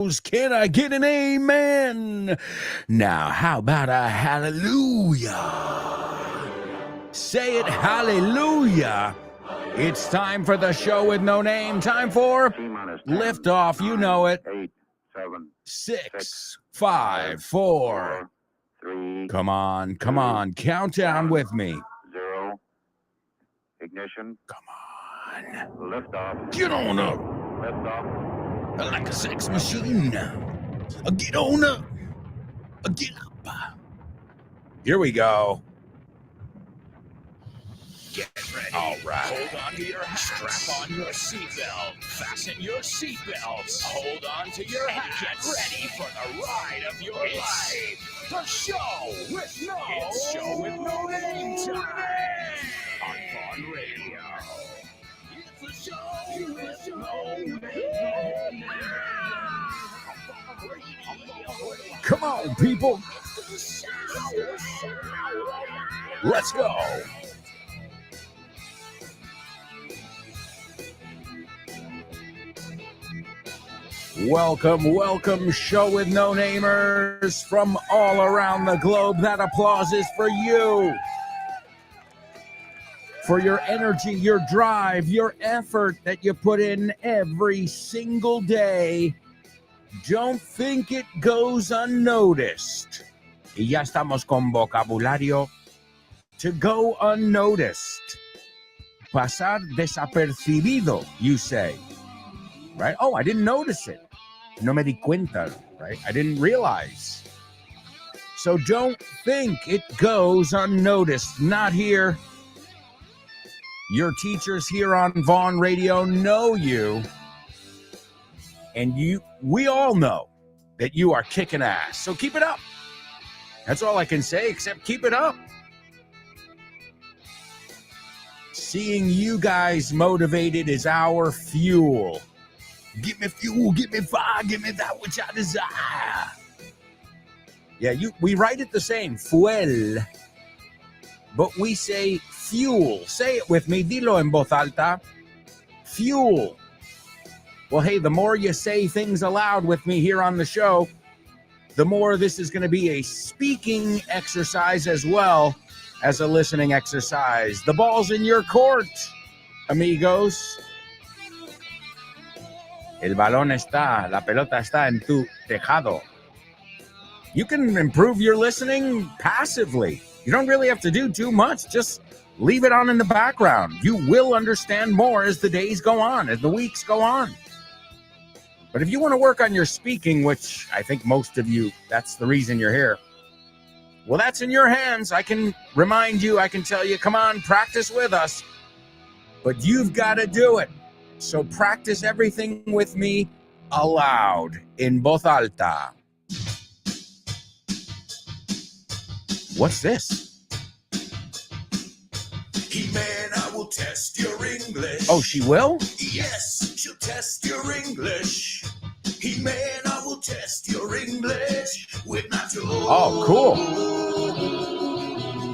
Can I get an amen? Now, how about a hallelujah? Say it, hallelujah. It's time for the show with no name. Time for liftoff. You know it. 8, 7, 6, 5, 4. 3. Come on. Countdown with me. 0. Ignition. Come on. Liftoff. Get on up. Liftoff. Like a sex machine. Get on up. Get up. Here we go. Get ready. All right. Hold on to your hat. Strap on your seatbelt. Fasten your seatbelts. Hold on to your hat. Get ready for the ride of your life. The show with no. It's show with no name time on Vaughn Radio. It's a show with no name. Come on, people. Let's go. Welcome, show with no namers from all around the globe. That applause is for you. For your energy, your drive, your effort that you put in every single day. Don't think it goes unnoticed. Y ya estamos con vocabulario. To go unnoticed. Pasar desapercibido, you say. Right? Oh, I didn't notice it. No me di cuenta, right? I didn't realize. So don't think it goes unnoticed. Not here. Your teachers here on Vaughn Radio know you. And we all know that you are kicking ass. So keep it up. That's all I can say, except keep it up. Seeing you guys motivated is our fuel. Give me fuel, give me fire, give me that which I desire. Yeah, we write it the same, fuel. But we say fuel. Say it with me, dilo en voz alta. Fuel. Well, hey, the more you say things aloud with me here on the show, the more this is going to be a speaking exercise as well as a listening exercise. The ball's in your court, amigos. El balón está, la pelota está en tu tejado. You can improve your listening passively. You don't really have to do too much. Just leave it on in the background. You will understand more as the days go on, as the weeks go on. But if you want to work on your speaking, which I think most of you, that's the reason you're here. Well, that's in your hands. I can remind you, I can tell you, come on, practice with us. But you've got to do it. So practice everything with me aloud, in voz alta. What's this? Jimena will test your English. Oh, she will? Yes, she'll test your English. Jimena will test your English with Nacho. Oh, cool.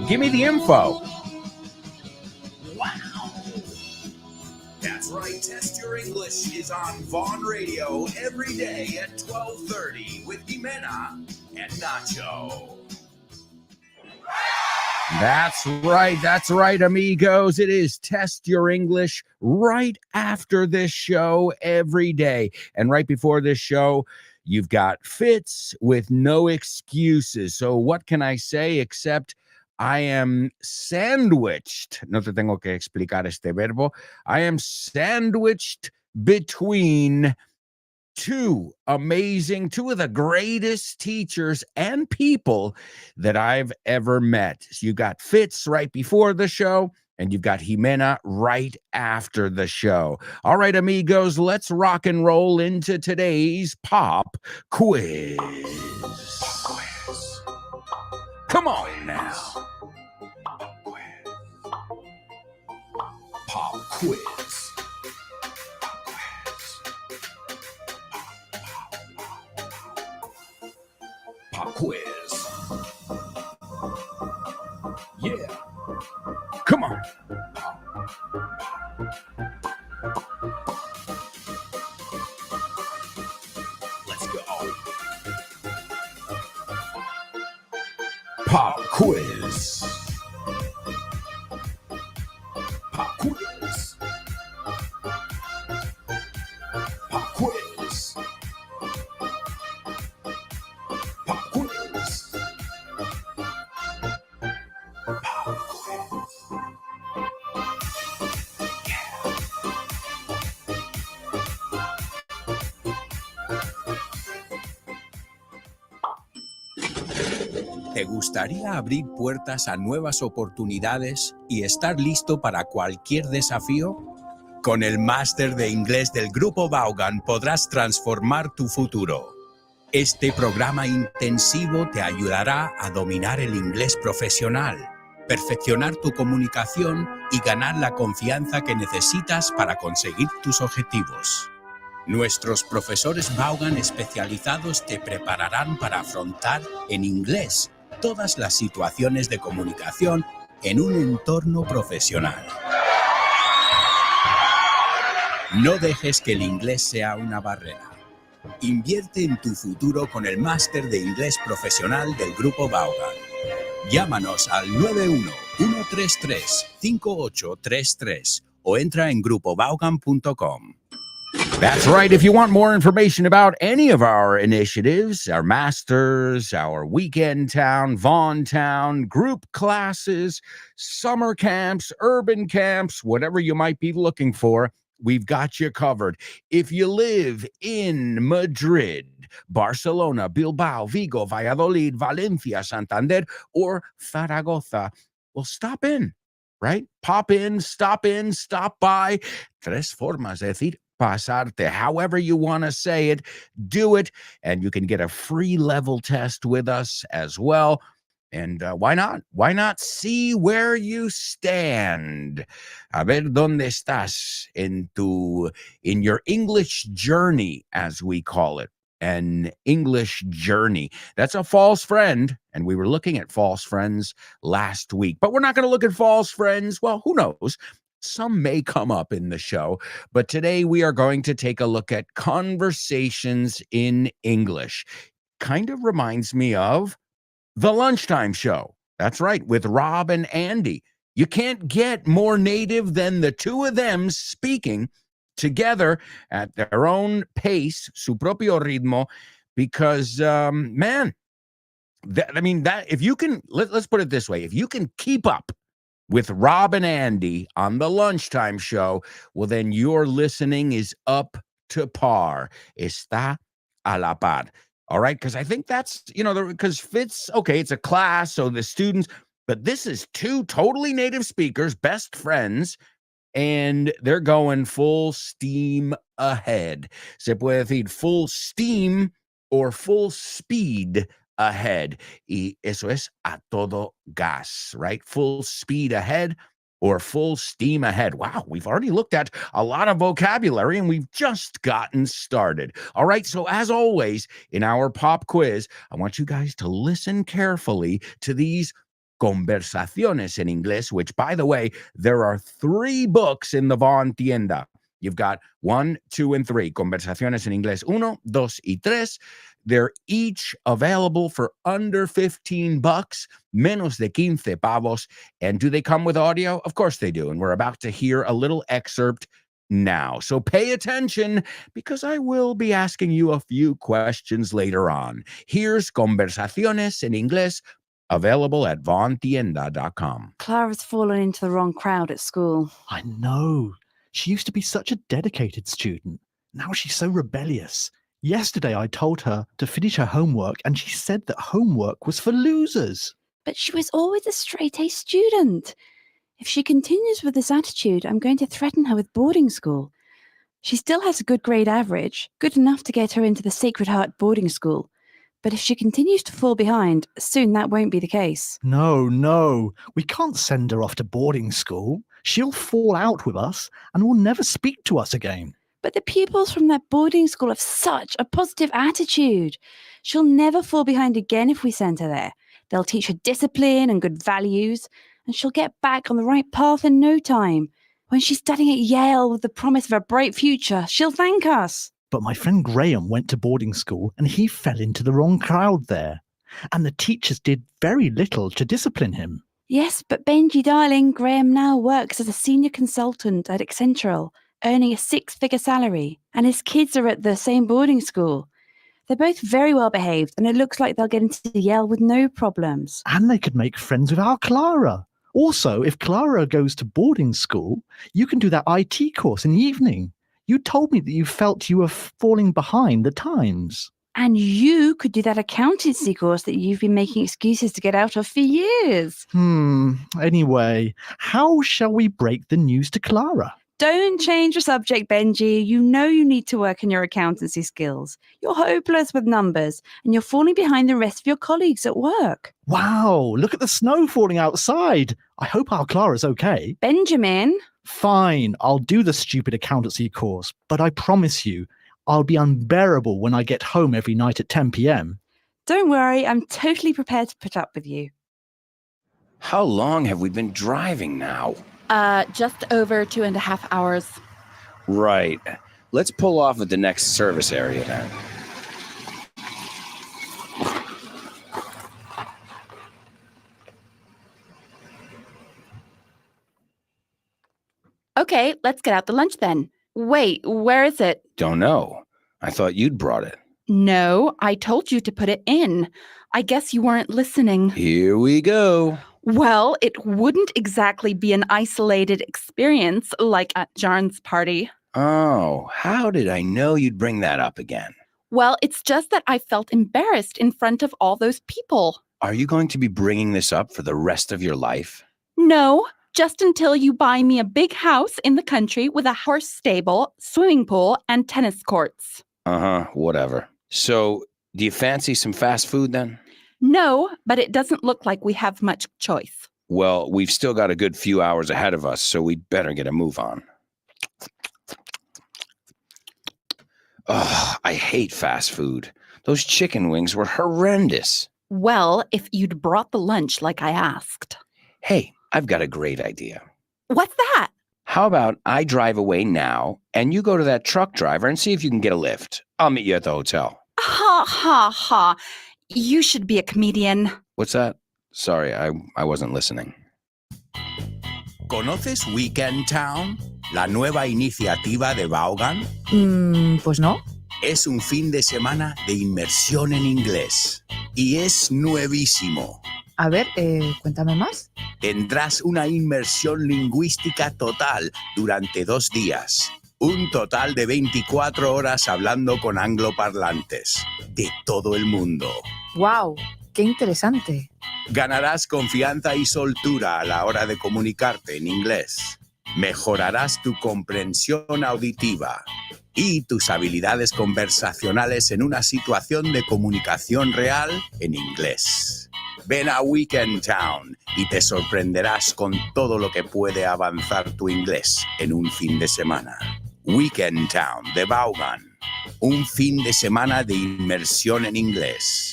Give me the info. Wow. That's right, Test Your English is on Vaughn Radio every day at 12:30 with Jimena and Nacho. That's right, amigos. It is Test Your English right after this show every day. And right before this show, you've got Fitz with no excuses. So what can I say except I am sandwiched. No te tengo que explicar este verbo. I am sandwiched between two of the greatest teachers and people that I've ever met. So you got Fitz right before the show, and you've got Jimena right after the show. All right, amigos, let's rock and roll into today's pop quiz. Come on now. Pop quiz. Pop quiz. Yeah. Come on. Let's go. Pop quiz. Pop quiz. Pop quiz. Pop quiz. Pop quiz. ¿Te gustaría abrir puertas a nuevas oportunidades y estar listo para cualquier desafío? Con el máster de inglés del Grupo Vaughan podrás transformar tu futuro. Este programa intensivo te ayudará a dominar el inglés profesional, perfeccionar tu comunicación y ganar la confianza que necesitas para conseguir tus objetivos. Nuestros profesores Vaughan especializados te prepararán para afrontar en inglés todas las situaciones de comunicación en un entorno profesional. No dejes que el inglés sea una barrera. Invierte en tu futuro con el máster de inglés profesional del Grupo Vaughan. Llámanos al 91-133-5833 o entra en grupovaughan.com. That's right. If you want more information about any of our initiatives, our masters, our weekend town, Vaughan town, group classes, summer camps, urban camps, whatever you might be looking for, we've got you covered. If you live in Madrid, Barcelona, Bilbao, Vigo, Valladolid, Valencia, Santander, or Zaragoza, well, stop in, right? Pop in, stop by. Tres formas de decir pasarte. However you want to say it, do it. And you can get a free level test with us as well. And why not? Why not see where you stand? A ver dónde estás in your English journey, as we call it. An English journey. That's a false friend. And we were looking at false friends last week. But we're not going to look at false friends. Well, who knows? Some may come up in the show, but today we are going to take a look at conversations in English. Kind of reminds me of the Lunchtime Show. That's right, with Rob and Andy. You can't get more native than the two of them speaking together at their own pace, su propio ritmo, because, man, if you can, let's put it this way, if you can keep up with Rob and Andy on the Lunchtime Show, well, then your listening is up to par. Está a la par. All right? Because I think that's, because Fitz, okay, it's a class, so the students, but this is two totally native speakers, best friends, and they're going full steam ahead. Se puede decir full steam or full speed ahead. Y eso es a todo gas, right? Full speed ahead or full steam ahead. Wow, we've already looked at a lot of vocabulary and we've just gotten started. All right, so as always, in our pop quiz, I want you guys to listen carefully to these conversaciones en inglés, which, by the way, there are 3 books in the Vaughan Tienda. You've got 1, 2, and 3. Conversaciones en inglés 1, 2, y 3. They're each available for under $15, menos de 15 pavos. And do they come with audio? Of course they do. And we're about to hear a little excerpt now. So pay attention because I will be asking you a few questions later on. Here's Conversaciones en inglés, available at vaughantienda.com. Clara's fallen into the wrong crowd at school. I know. She used to be such a dedicated student. Now she's so rebellious. Yesterday I told her to finish her homework and she said that homework was for losers. But she was always a straight-A student. If she continues with this attitude, I'm going to threaten her with boarding school. She still has a good grade average, good enough to get her into the Sacred Heart boarding school. But if she continues to fall behind, soon that won't be the case. No. We can't send her off to boarding school. She'll fall out with us and will never speak to us again. But the pupils from that boarding school have such a positive attitude. She'll never fall behind again if we send her there. They'll teach her discipline and good values, and she'll get back on the right path in no time. When she's studying at Yale with the promise of a bright future, she'll thank us. But my friend Graham went to boarding school and he fell into the wrong crowd there. and the teachers did very little to discipline him. Yes, but Benji, darling, Graham now works as a senior consultant at Accentural, earning a 6-figure salary, and his kids are at the same boarding school. They're both very well behaved, and it looks like they'll get into Yale with no problems. And they could make friends with our Clara. Also, if Clara goes to boarding school, you can do that IT course in the evening. You told me that you felt you were falling behind the times. And you could do that accountancy course that you've been making excuses to get out of for years. Anyway, how shall we break the news to Clara? Don't change your subject, Benji. You know you need to work on your accountancy skills. You're hopeless with numbers, and you're falling behind the rest of your colleagues at work. Wow, look at the snow falling outside. I hope our Clara's okay. Benjamin? Fine, I'll do the stupid accountancy course, but I promise you, I'll be unbearable when I get home every night at 10 p.m. Don't worry, I'm totally prepared to put up with you. How long have we been driving now? Just over 2.5 hours. Right. Let's pull off at the next service area then. Okay, let's get out the lunch then. Wait, where is it? Don't know. I thought you'd brought it. No, I told you to put it in. I guess you weren't listening. Here we go. Well, it wouldn't exactly be an isolated experience like at Jarn's party. Oh, how did I know you'd bring that up again? Well, it's just that I felt embarrassed in front of all those people. Are you going to be bringing this up for the rest of your life? No, just until you buy me a big house in the country with a horse stable, swimming pool, and tennis courts. Whatever. So, do you fancy some fast food then? No, but it doesn't look like we have much choice. Well, we've still got a good few hours ahead of us, so we'd better get a move on. Ugh, I hate fast food. Those chicken wings were horrendous. Well, if you'd brought the lunch like I asked. Hey, I've got a great idea. What's that? How about I drive away now, and you go to that truck driver and see if you can get a lift. I'll meet you at the hotel. Ha, ha, ha. You should be a comedian. What's that? Sorry, I wasn't listening. ¿Conoces Weekend Town? La nueva iniciativa de Vaughan. Pues no. Es un fin de semana de inmersión en inglés. Y es nuevísimo. A ver, cuéntame más. Tendrás una inmersión lingüística total durante 2 días. Un total de 24 horas hablando con angloparlantes de todo el mundo. ¡Wow! ¡Qué interesante! Ganarás confianza y soltura a la hora de comunicarte en inglés. Mejorarás tu comprensión auditiva y tus habilidades conversacionales en una situación de comunicación real en inglés. Ven a Weekend Town y te sorprenderás con todo lo que puede avanzar tu inglés en un fin de semana. Weekend Town de Vaughan. Un fin de semana de inmersión en inglés.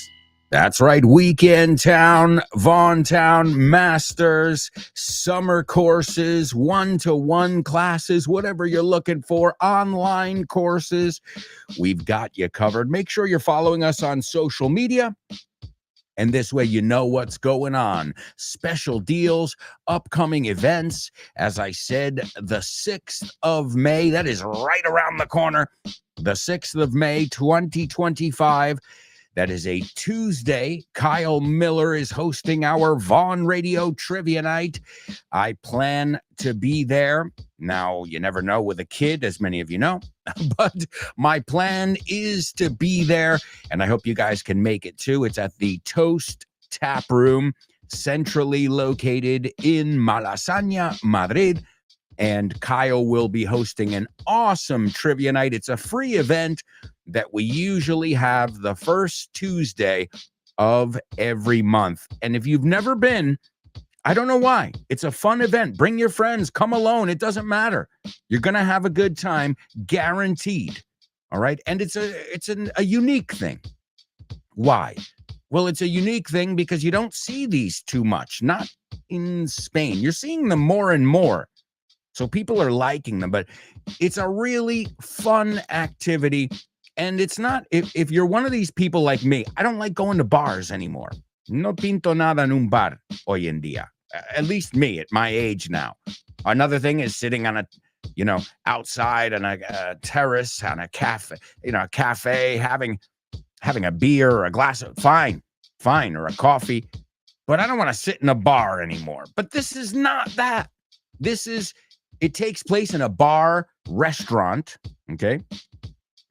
That's right, Weekend Town, Vaughan Town, masters, summer courses, one-to-one classes, whatever you're looking for, online courses. We've got you covered. Make sure you're following us on social media. And this way you know what's going on. Special deals, upcoming events. As I said, the 6th of May, that is right around the corner. The 6th of May, 2025. That is a Tuesday. Kyle Miller is hosting our Vaughan Radio Trivia Night. I plan to be there. Now, you never know with a kid, as many of you know, but my plan is to be there, and I hope you guys can make it too. It's at the Toast Tap Room, centrally located in Malasaña, Madrid, and Kyle will be hosting an awesome trivia night. It's a free event that we usually have the first Tuesday of every month. And if you've never been, I don't know why. It's a fun event. Bring your friends. Come alone. It doesn't matter. You're going to have a good time, guaranteed. All right? And it's a unique thing. Why? Well, it's a unique thing because you don't see these too much. Not in Spain. You're seeing them more and more. So people are liking them, but it's a really fun activity. And it's not, if you're one of these people like me, I don't like going to bars anymore. No pinto nada en un bar hoy en día. At least me at my age now. Another thing is sitting on a, outside on a terrace, on a cafe, having a beer or a glass of fine, or a coffee. But I don't want to sit in a bar anymore. But this is not that. It takes place in a bar, restaurant, okay?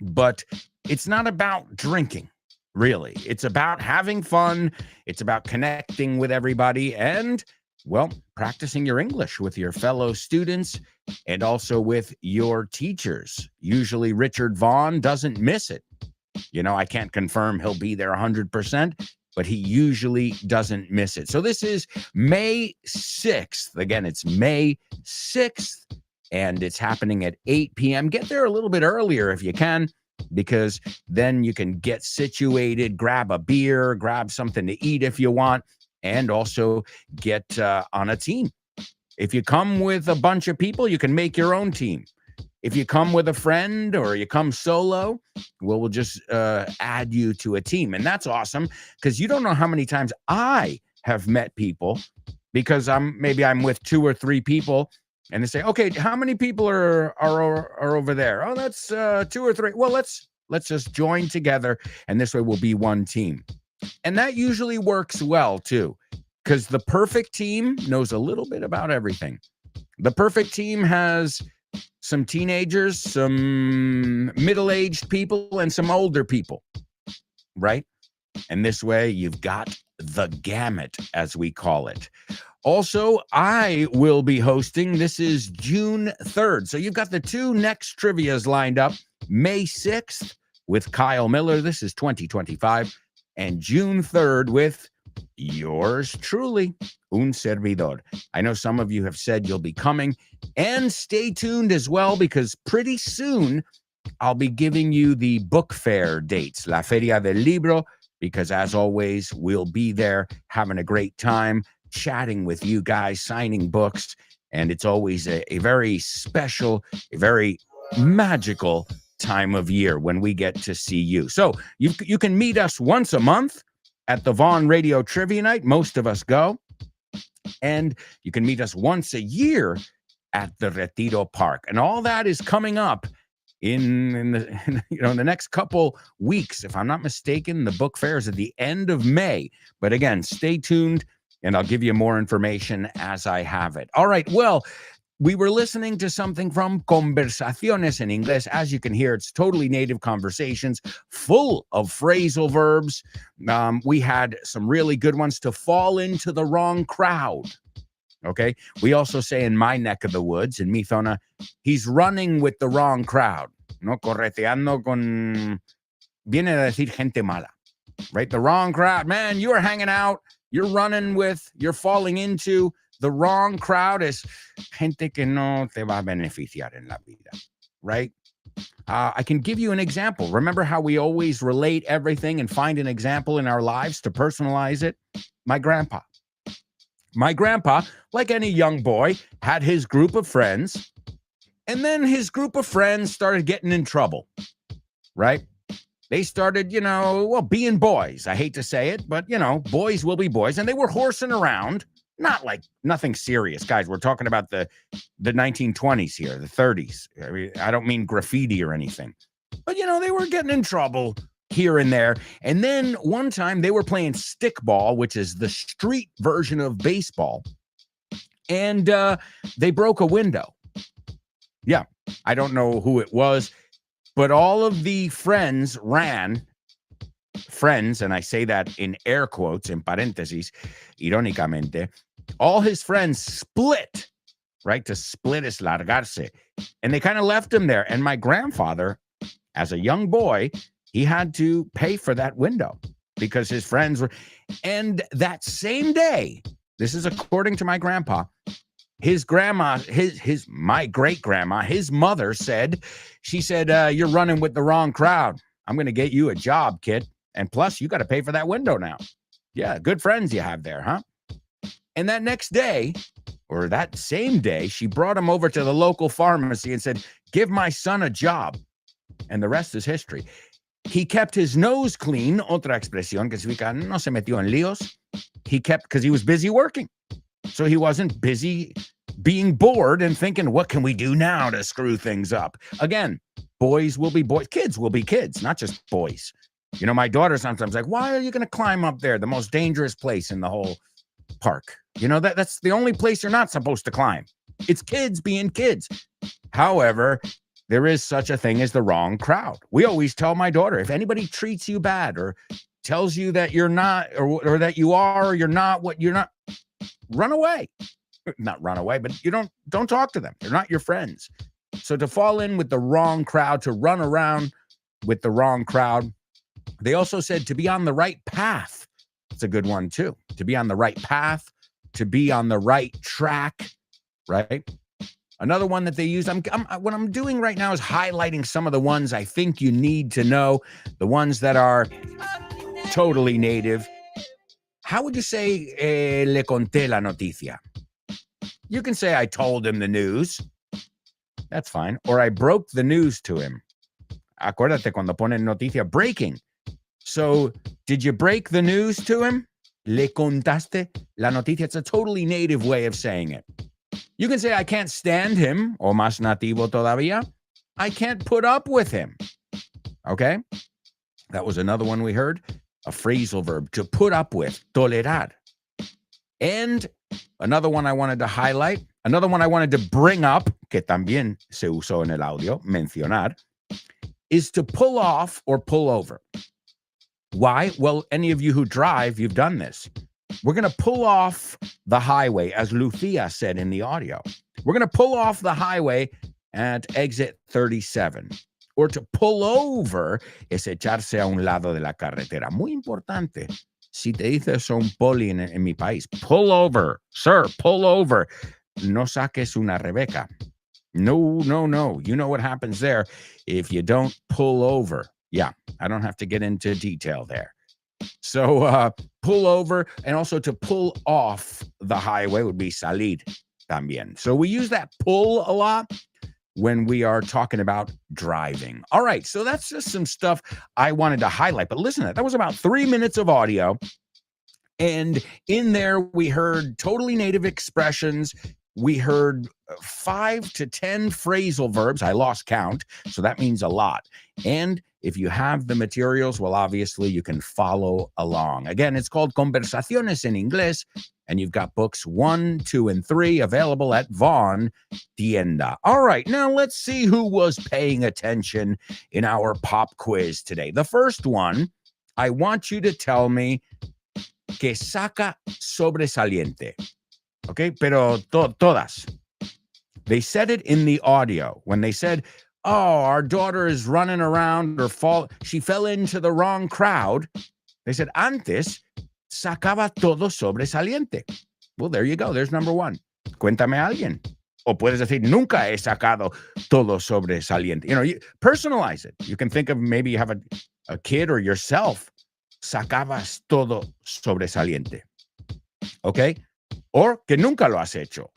But it's not about drinking, really. It's about having fun. It's about connecting with everybody and, well, practicing your English with your fellow students and also with your teachers. Usually Richard Vaughn doesn't miss it. I can't confirm he'll be there 100%, but he usually doesn't miss it. So this is May 6th. Again, it's May 6th. And it's happening at 8 p.m. Get there a little bit earlier if you can, because then you can get situated, grab a beer, grab something to eat if you want, and also get on a team. If you come with a bunch of people, you can make your own team. If you come with a friend or you come solo, we'll just add you to a team. And that's awesome because you don't know how many times I have met people because I'm with 2 or 3 people. And they say, okay, how many people are over there? Oh, that's 2 or 3. Well, let's just join together, and this way we'll be one team. And that usually works well too, because the perfect team knows a little bit about everything. The perfect team has some teenagers, some middle-aged people, and some older people, right? And this way you've got the gamut, as we call it. Also, I will be hosting. This is June 3rd. So you've got the 2 next trivias lined up. May 6th with Kyle Miller. This is 2025. And June 3rd with yours truly, un servidor. I know some of you have said you'll be coming. And stay tuned as well, because pretty soon I'll be giving you the book fair dates, La Feria del Libro, because as always, we'll be there having a great time, chatting with you guys, signing books, and it's always a very special, a very magical time of year when we get to see you. So you can meet us once a month at the Vaughn Radio Trivia Night. Most of us go. And you can meet us once a year at the Retiro Park. And all that is coming up in the next couple weeks. If I'm not mistaken, the book fair is at the end of May. But again, stay tuned, and I'll give you more information as I have it. All right, well, we were listening to something from Conversaciones en Inglés. As you can hear, it's totally native conversations, full of phrasal verbs. We had some really good ones. To fall into the wrong crowd. Okay, we also say in my neck of the woods, in mi zona, he's running with the wrong crowd. No, correteando con, viene a decir gente mala, right? The wrong crowd. Man, you are hanging out, you're falling into the wrong crowd. Es gente que no te va a beneficiar en la vida, right? I can give you an example. Remember how we always relate everything and find an example in our lives to personalize it? My grandpa, like any young boy, had his group of friends, and then his group of friends started getting in trouble, right? They started, being boys. I hate to say it, but, boys will be boys, and they were horsing around. Not like nothing serious, guys. We're talking about the 1920s here, the 30s. I mean, I don't mean graffiti or anything, but, they were getting in trouble here and there. And then one time they were playing stickball, which is the street version of baseball. And they broke a window. Yeah, I don't know who it was, but all of the friends ran. Friends, and I say that in air quotes, en paréntesis, irónicamente, all his friends split, right? To split is largarse. And they kind of left him there. And my grandfather, as a young boy, he had to pay for that window because his friends were. And that same day, this is according to my grandpa, his grandma, my great grandma, his mother said, you're running with the wrong crowd. I'm going to get you a job, kid. And plus, you got to pay for that window now. Yeah, good friends you have there, huh? And that next day, or that same day, she brought him over to the local pharmacy and said, give my son a job. And the rest is history. He kept his nose clean, otra expresión que significa no se metió en líos. He kept, because he was busy working. So he wasn't busy being bored and thinking, what can we do now to screw things up? Again, boys will be boys. Kids will be kids, not just boys. You know, my daughter sometimes like, why are you going to climb up there? The most dangerous place in the whole park. You know, that's the only place you're not supposed to climb. It's kids being kids. However, there is such a thing as the wrong crowd. We always tell my daughter, if anybody treats you bad or tells you that you're not, or that you are, or you're not what you're not, run away. Not run away, but you don't talk to them. They're not your friends. So to fall in with the wrong crowd, to run around with the wrong crowd. They also said to be on the right path. It's a good one too. To be on the right path, to be on the right track, right? Another one that they use, what I'm doing right now is highlighting some of the ones I think you need to know, the ones that are totally native. How would you say le conté la noticia? You can say I told him the news. That's fine. Or I broke the news to him. Acuérdate cuando ponen noticia, breaking. So did you break the news to him? Le contaste la noticia. It's a totally native way of saying it. You can say, I can't stand him, o más nativo todavía. I can't put up with him. Okay? That was another one we heard. A phrasal verb, to put up with, tolerar. And another one I wanted to highlight, another one I wanted to bring up, que también se usó en el audio, mencionar, is to pull off or pull over. Why? Well, any of you who drive, you've done this. We're going to pull off the highway, as Lucia said in the audio. We're going to pull off the highway at exit 37. Or to pull over es echarse a un lado de la carretera. Muy importante. Si te dice eso un poli en mi país, pull over, sir, pull over. No saques una Rebeca. No. You know what happens there if you don't pull over. Yeah, I don't have to get into detail there. So pull over, and also to pull off the highway would be salir también. So we use that pull a lot when we are talking about driving. All right, so that's just some stuff I wanted to highlight. But listen, that was about 3 minutes of audio. And in there, we heard totally native expressions. We heard 5 to 10 phrasal verbs. I lost count, so that means a lot. And if you have the materials, well, obviously you can follow along. Again, it's called Conversaciones en Inglés, and you've got books 1, 2, and 3 available at Vaughn Tienda. All right, now let's see who was paying attention in our pop quiz today. The first one, I want you to tell me que saca sobresaliente. Okay, pero todas. They said it in the audio when they said, oh, our daughter is running around or she fell into the wrong crowd. They said, antes sacaba todo sobresaliente. Well, there you go. There's number one. Cuéntame a alguien. O puedes decir, nunca he sacado todo sobresaliente. You know, you personalize it. You can think of maybe you have a kid or yourself. Sacabas todo sobresaliente. Okay? Or que nunca lo has hecho.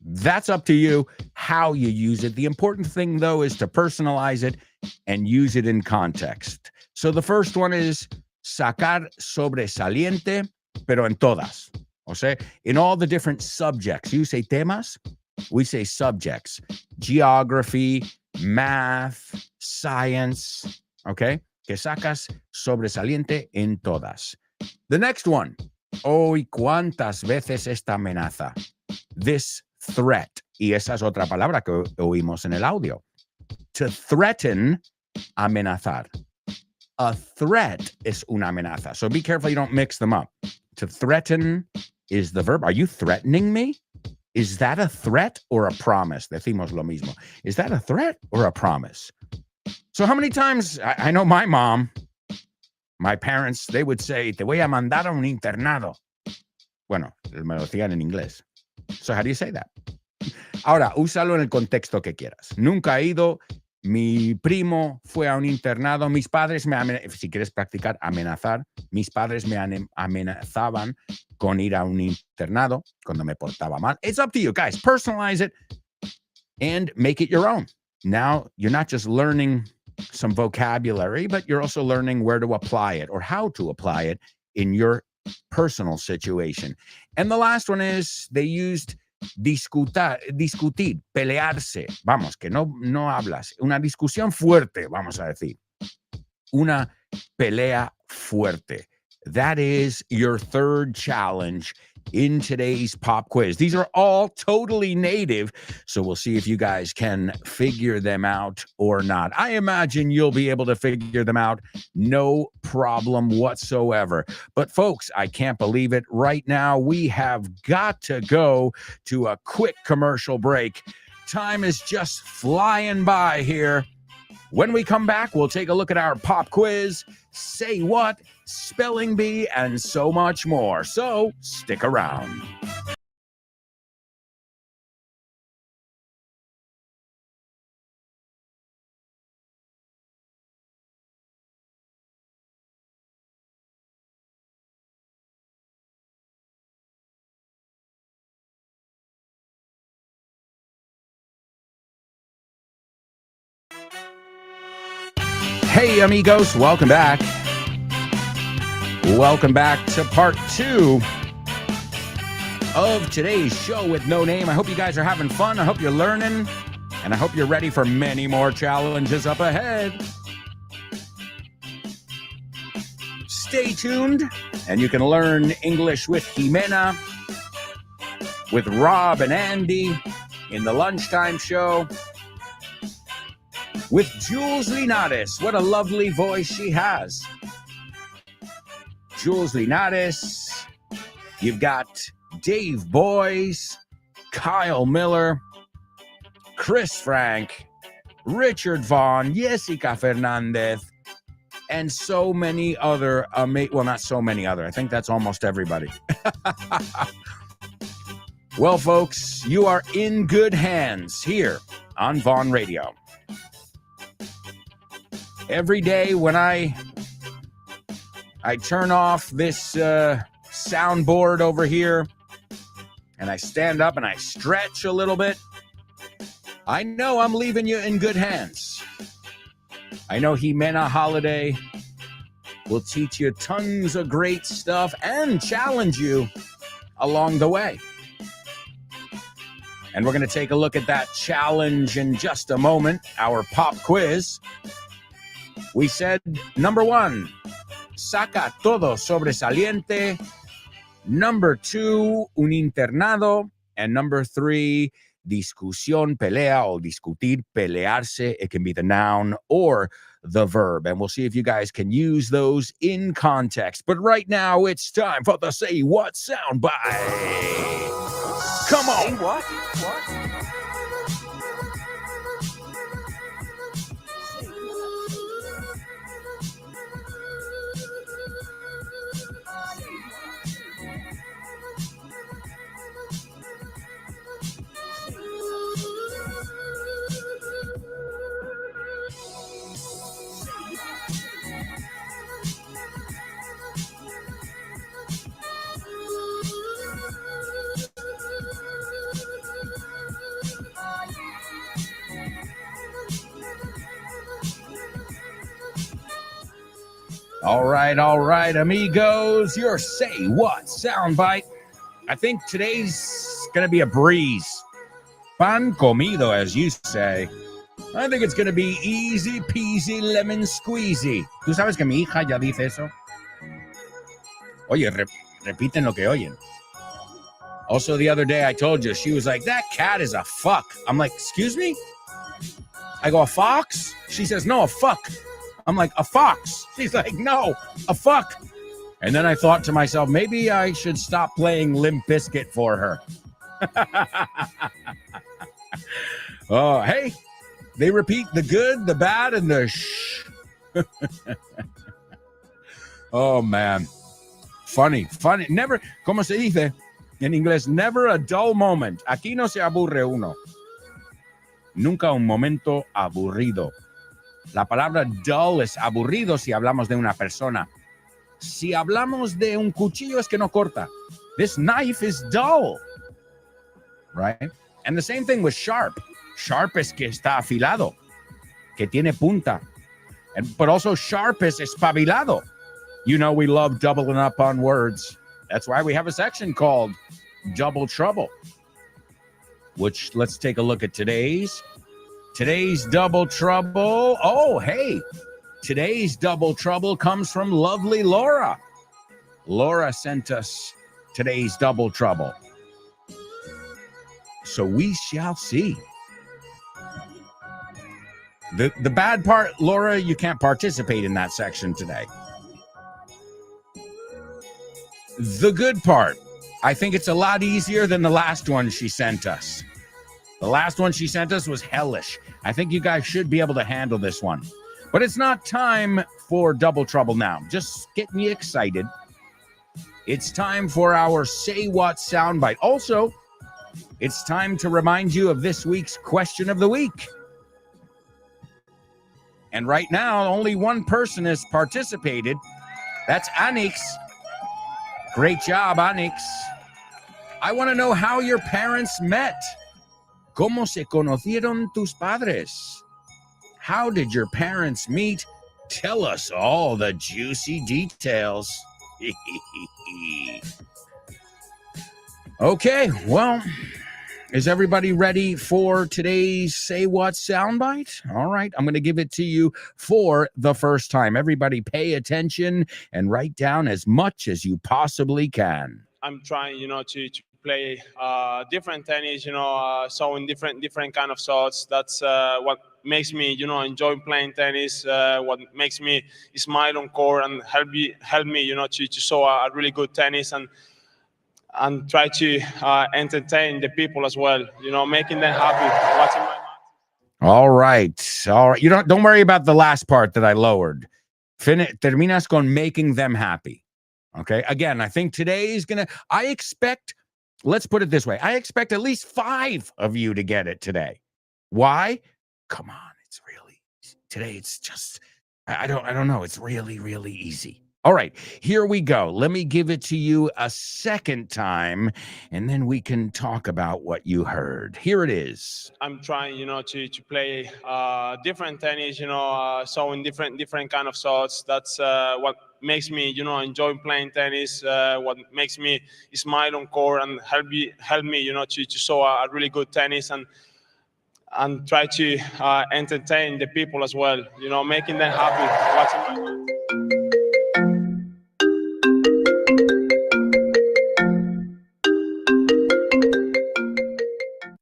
That's up to you how you use it. The important thing, though, is to personalize it and use it in context. So the first one is sacar sobresaliente, pero en todas. O sea, in all the different subjects. You say temas, we say subjects. Geography, math, science. Okay? Que sacas sobresaliente en todas. The next one. Hoy, ¿cuántas veces esta amenaza? This threat. Y esa es otra palabra que oímos en el audio. To threaten, amenazar. A threat is una amenaza. So be careful you don't mix them up. To threaten is the verb. Are you threatening me? Is that a threat or a promise? Decimos lo mismo. Is that a threat or a promise? So how many times, I know my mom, my parents, they would say, te voy a mandar a un internado. Bueno, me lo decían en inglés. So how do you say that? Ahora, úsalo en el contexto que quieras. Nunca he ido. Mi primo fue a un internado. Mis padres me amenazaban. Si quieres practicar amenazar, mis padres me amenazaban con ir a un internado cuando me portaba mal. It's up to you, guys. Personalize it and make it your own. Now, you're not just learning some vocabulary, but you're also learning where to apply it or how to apply it in your personal situation. And the last one is they used discutir, pelearse. Vamos, que no hablas. Una discusión fuerte, vamos a decir. Una pelea fuerte. That is your third challenge in today's pop quiz. These are all totally native, so we'll see if you guys can figure them out or not. I imagine you'll be able to figure them out, no problem whatsoever. But folks, I can't believe it. Right now, we have got to go to a quick commercial break. Time is just flying by here. When we come back, we'll take a look at our pop quiz, say what, spelling bee, and so much more. So stick around. Hey, amigos, welcome back. Welcome back to part 2 of today's show with No Name. I hope you guys are having fun. I hope you're learning. And I hope you're ready for many more challenges up ahead. Stay tuned, and you can learn English with Jimena, with Rob and Andy in the lunchtime show. With Jules Linares. What a lovely voice she has. Jules Linares. You've got Dave Boyes, Kyle Miller, Chris Frank, Richard Vaughn, Jessica Fernandez, and so many other, well, not so many other. I think that's almost everybody. Well, folks, you are in good hands here on Vaughn Radio. Every day when I turn off this soundboard over here and I stand up and I stretch a little bit, I know I'm leaving you in good hands. I know Jimena Holiday will teach you tons of great stuff and challenge you along the way. And we're going to take a look at that challenge in just a moment, our pop quiz. We said, number 1, saca todo sobresaliente. Number 2, un internado. And number 3, discusión, pelea, or discutir, pelearse. It can be the noun or the verb. And we'll see if you guys can use those in context. But right now, it's time for the Say What soundbite. Come on. Say what? All right, amigos, your Say What soundbite. I think today's going to be a breeze. Pan comido, as you say. I think it's going to be easy peasy lemon squeezy. ¿Tú sabes que mi hija ya dice eso? Oye, repiten lo que oyen. Also, the other day I told you, she was like, that cat is a fuck. I'm like, excuse me? I go, a fox? She says, no, a fuck. I'm like, a fox. She's like, no, a fuck. And then I thought to myself, maybe I should stop playing Limp Bizkit for her. Oh, hey, they repeat the good, the bad, and the shh. Oh, man. Funny. Never, como se dice en inglés, never a dull moment. Aquí no se aburre uno. Nunca un momento aburrido. La palabra dull es aburrido si hablamos de una persona. Si hablamos de un cuchillo es que no corta. This knife is dull. Right? And the same thing with sharp. Sharp es que está afilado, que tiene punta. but also sharp as espabilado. You know we love doubling up on words. That's why we have a section called Double Trouble, which let's take a look at today's Double Trouble. Oh, hey, today's Double Trouble comes from lovely Laura. Laura sent us today's Double Trouble. So we shall see. The bad part, Laura, you can't participate in that section today. The good part, I think it's a lot easier than the last one she sent us. The last one she sent us was hellish. I think you guys should be able to handle this one. But it's not time for Double Trouble now. Just get me excited. It's time for our Say What soundbite. Also, it's time to remind you of this week's question of the week. And right now, only one person has participated. That's Anix. Great job, Anix. I want to know how your parents met. ¿Cómo se conocieron tus padres? How did your parents meet? Tell us all the juicy details. Okay, well, is everybody ready for today's Say What soundbite? All right, I'm going to give it to you for the first time. Everybody pay attention and write down as much as you possibly can. I'm trying, to play different tennis, so in different kind of shots. That's what makes me, enjoy playing tennis. What makes me smile on court and help me, to show a really good tennis and try to entertain the people as well. Making them happy, watching my match. All right. You don't worry about the last part that I lowered. Terminas con making them happy. Okay. Again, I think today is let's put it this way. I expect at least 5 of you to get it today. Why? Come on. Today it's just, I don't know. It's really, really easy. All right, here we go. Let me give it to you a second time, and then we can talk about what you heard. Here it is. I'm trying, to play different tennis, so in different kind of shots. That's what makes me, enjoy playing tennis. What makes me smile on court and help me, to show a really good tennis and try to entertain the people as well. Making them happy, watching my match.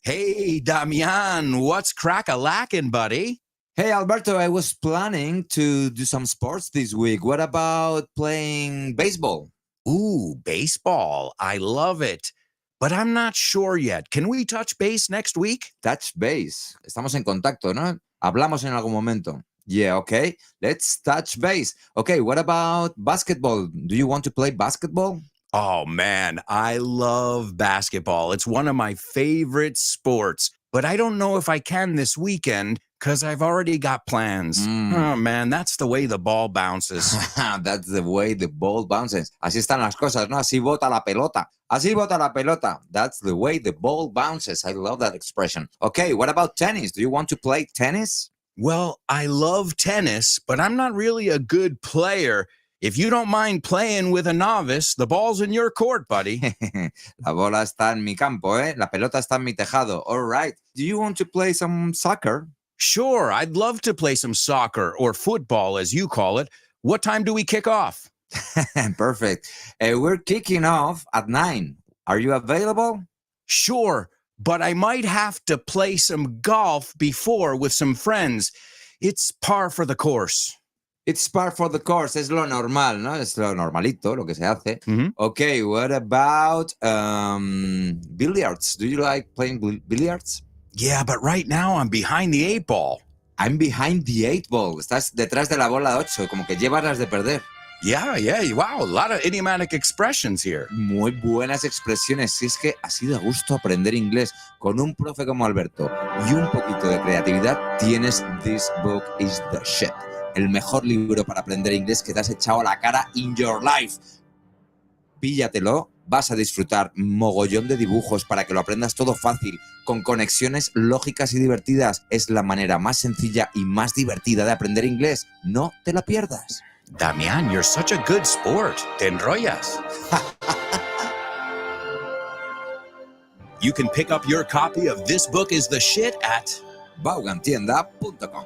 Hey, Damian, what's crack-a-lackin', buddy? Hey, Alberto, I was planning to do some sports this week. What about playing baseball? Ooh, baseball. I love it. But I'm not sure yet. Can we touch base next week? Touch base. Estamos en contacto, ¿no? Hablamos en algún momento. Yeah, okay. Let's touch base. Okay, what about basketball? Do you want to play basketball? Oh, man, I love basketball. It's one of my favorite sports. But I don't know if I can this weekend because I've already got plans. Oh, man, that's the way the ball bounces. That's the way the ball bounces. Así están las cosas, ¿no? Así bota la pelota. Así bota la pelota. That's the way the ball bounces. I love that expression. Okay, what about tennis? Do you want to play tennis? Well, I love tennis, but I'm not really a good player. If you don't mind playing with a novice, the ball's in your court, buddy. La bola está en mi campo, ¿eh? La pelota está en mi tejado. All right. Do you want to play some soccer? Sure, I'd love to play some soccer or football, as you call it. What time do we kick off? Perfect. We're kicking off at 9. Are you available? Sure, but I might have to play some golf before with some friends. It's par for the course. It's par for the course. Es lo normal, ¿no? Es lo normalito, lo que se hace. Mm-hmm. Okay, what about billiards? Do you like playing billiards? Yeah, but right now I'm behind the 8 ball. I'm behind the 8 ball. Estás detrás de la bola 8, como que llevas las de perder. Yeah. Wow, a lot of idiomatic expressions here. Muy buenas expresiones. Si es que así da gusto aprender inglés con un profe como Alberto y un poquito de creatividad, tienes This Book is the Shit. El mejor libro para aprender inglés que te has echado a la cara in your life. Píllatelo vas a disfrutar mogollón de dibujos para que lo aprendas todo fácil, con conexiones lógicas y divertidas. Es la manera más sencilla y más divertida de aprender inglés. No te la pierdas. Damián, you're such a good sport. Te enrollas. You can pick up your copy of This Book is the Shit at Vaughantienda.com.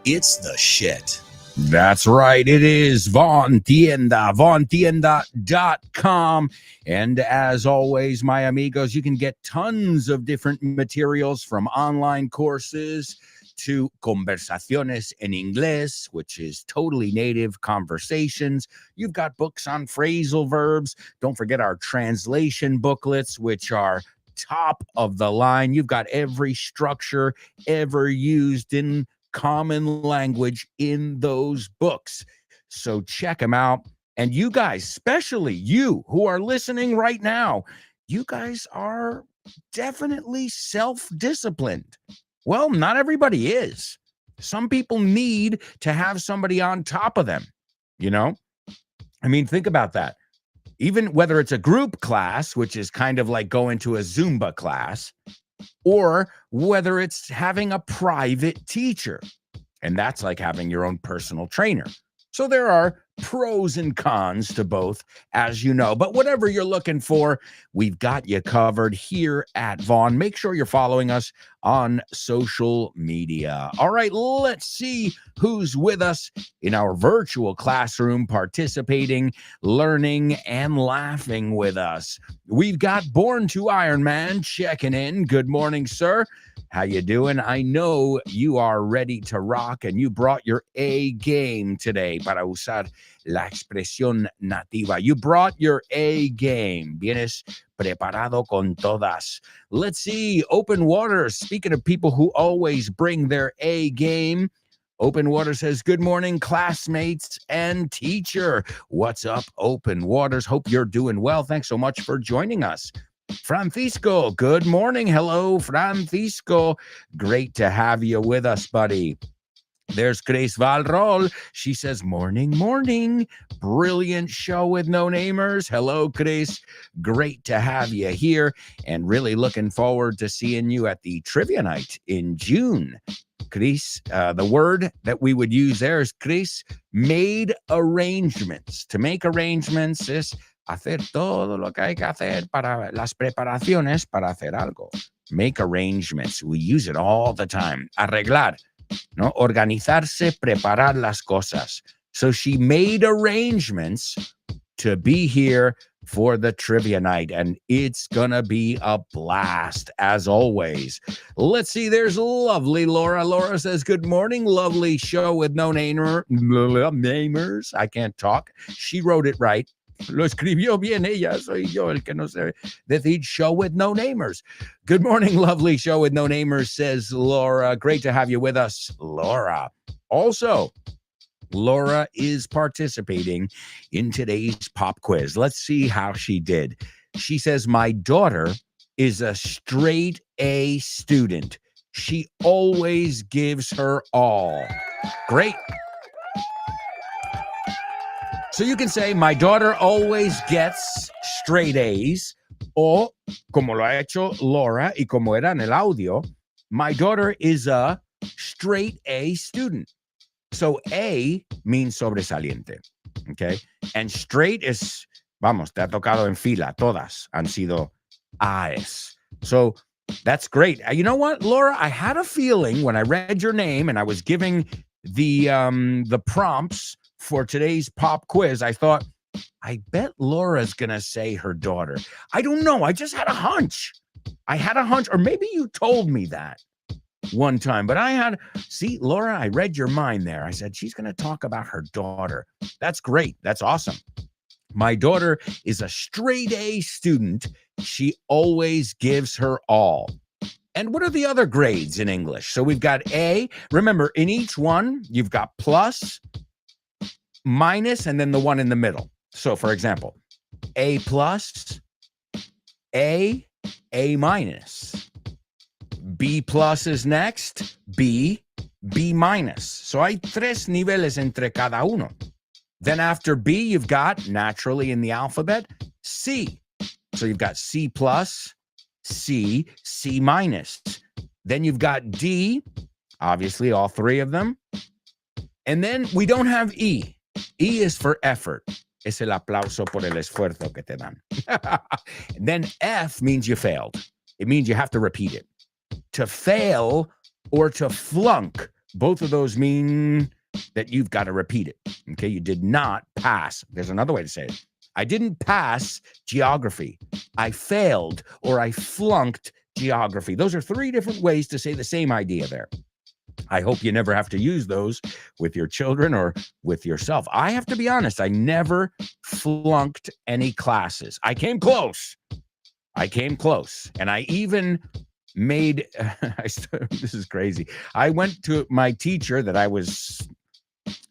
It's the Shit. That's right. It is Von Tienda, vontienda.com. And as always, my amigos, you can get tons of different materials from online courses to conversaciones en inglés, which is totally native conversations. You've got books on phrasal verbs. Don't forget our translation booklets, which are top of the line. You've got every structure ever used in common language in those books. So check them out. And you guys, especially you who are listening right now, you guys are definitely self-disciplined. Well, not everybody is. Some people need to have somebody on top of them, you know? I mean, think about that. Even whether it's a group class, which is kind of like going to a Zumba class, or whether it's having a private teacher, and that's like having your own personal trainer. So there are pros and cons to both, as you know, but whatever you're looking for, we've got you covered here at Vaughn. Make sure you're following us on social media. All right, let's see who's with us in our virtual classroom, participating, learning, and laughing with us. We've got Born to Iron Man checking in. Good morning, sir. How you doing? I know you are ready to rock, and you brought your A game today para usar la expresión nativa. You brought your A game. Vienes preparado con todas. Let's see. Open Water. Speaking of people who always bring their A game, Open Water says, good morning, classmates and teacher. What's up, Open Waters? Hope you're doing well. Thanks so much for joining us. Francisco, good morning. Hello, Francisco. Great to have you with us, buddy. There's Grace Valrol. She says, morning, morning. Brilliant show with no-namers. Hello, Grace. Great to have you here, and really looking forward to seeing you at the trivia night in June. Chris, the word that we would use there is Chris made arrangements. To make arrangements is hacer todo lo que hay que hacer para las preparaciones para hacer algo. Make arrangements. We use it all the time. Arreglar, ¿no? Organizarse, preparar las cosas. So she made arrangements to be here for the trivia night, and it's gonna be a blast as always. Let's see, there's lovely Laura. Laura says, good morning, lovely show with no namers. I can't talk. She wrote it right. Lo escribió bien ella, soy yo el que no sé decir show with no namers. Good morning, lovely show with no namers, says Laura. Great to have you with us, Laura. Also, Laura is participating in today's pop quiz. Let's see how she did. She says, my daughter is a straight A student. She always gives her all. Great. So you can say, my daughter always gets straight A's, o como lo ha hecho Laura y como era en el audio, my daughter is a straight A student. So A means sobresaliente, okay? And straight is, vamos, te ha tocado en fila, todas han sido A's. So that's great. You know what, Laura? I had a feeling when I read your name and I was giving the prompts for today's pop quiz, I thought, I bet Laura's going to say her daughter. I don't know. I just had a hunch. Or maybe you told me that one time, but see, Laura, I read your mind there. I said, she's going to talk about her daughter. That's great. That's awesome. My daughter is a straight A student. She always gives her all. And what are the other grades in English? So we've got A. Remember, in each one, you've got plus, minus, and then the one in the middle. So, for example, A plus, A minus. B plus is next, B minus. So hay tres niveles entre cada uno. Then after B, you've got, naturally in the alphabet, C. So you've got C plus, C, C minus. Then you've got D, obviously all three of them. And then we don't have E. E is for effort. Es el aplauso por el esfuerzo que te dan. Then F means you failed. It means you have to repeat it. To fail or to flunk, both of those mean that you've got to repeat it. Okay, you did not pass. There's another way to say it. I didn't pass geography. I failed or I flunked geography. Those are three different ways to say the same idea there. I hope you never have to use those with your children or with yourself. I have to be honest, I never flunked any classes. I came close. And I even made, this is crazy. I went to my teacher that I was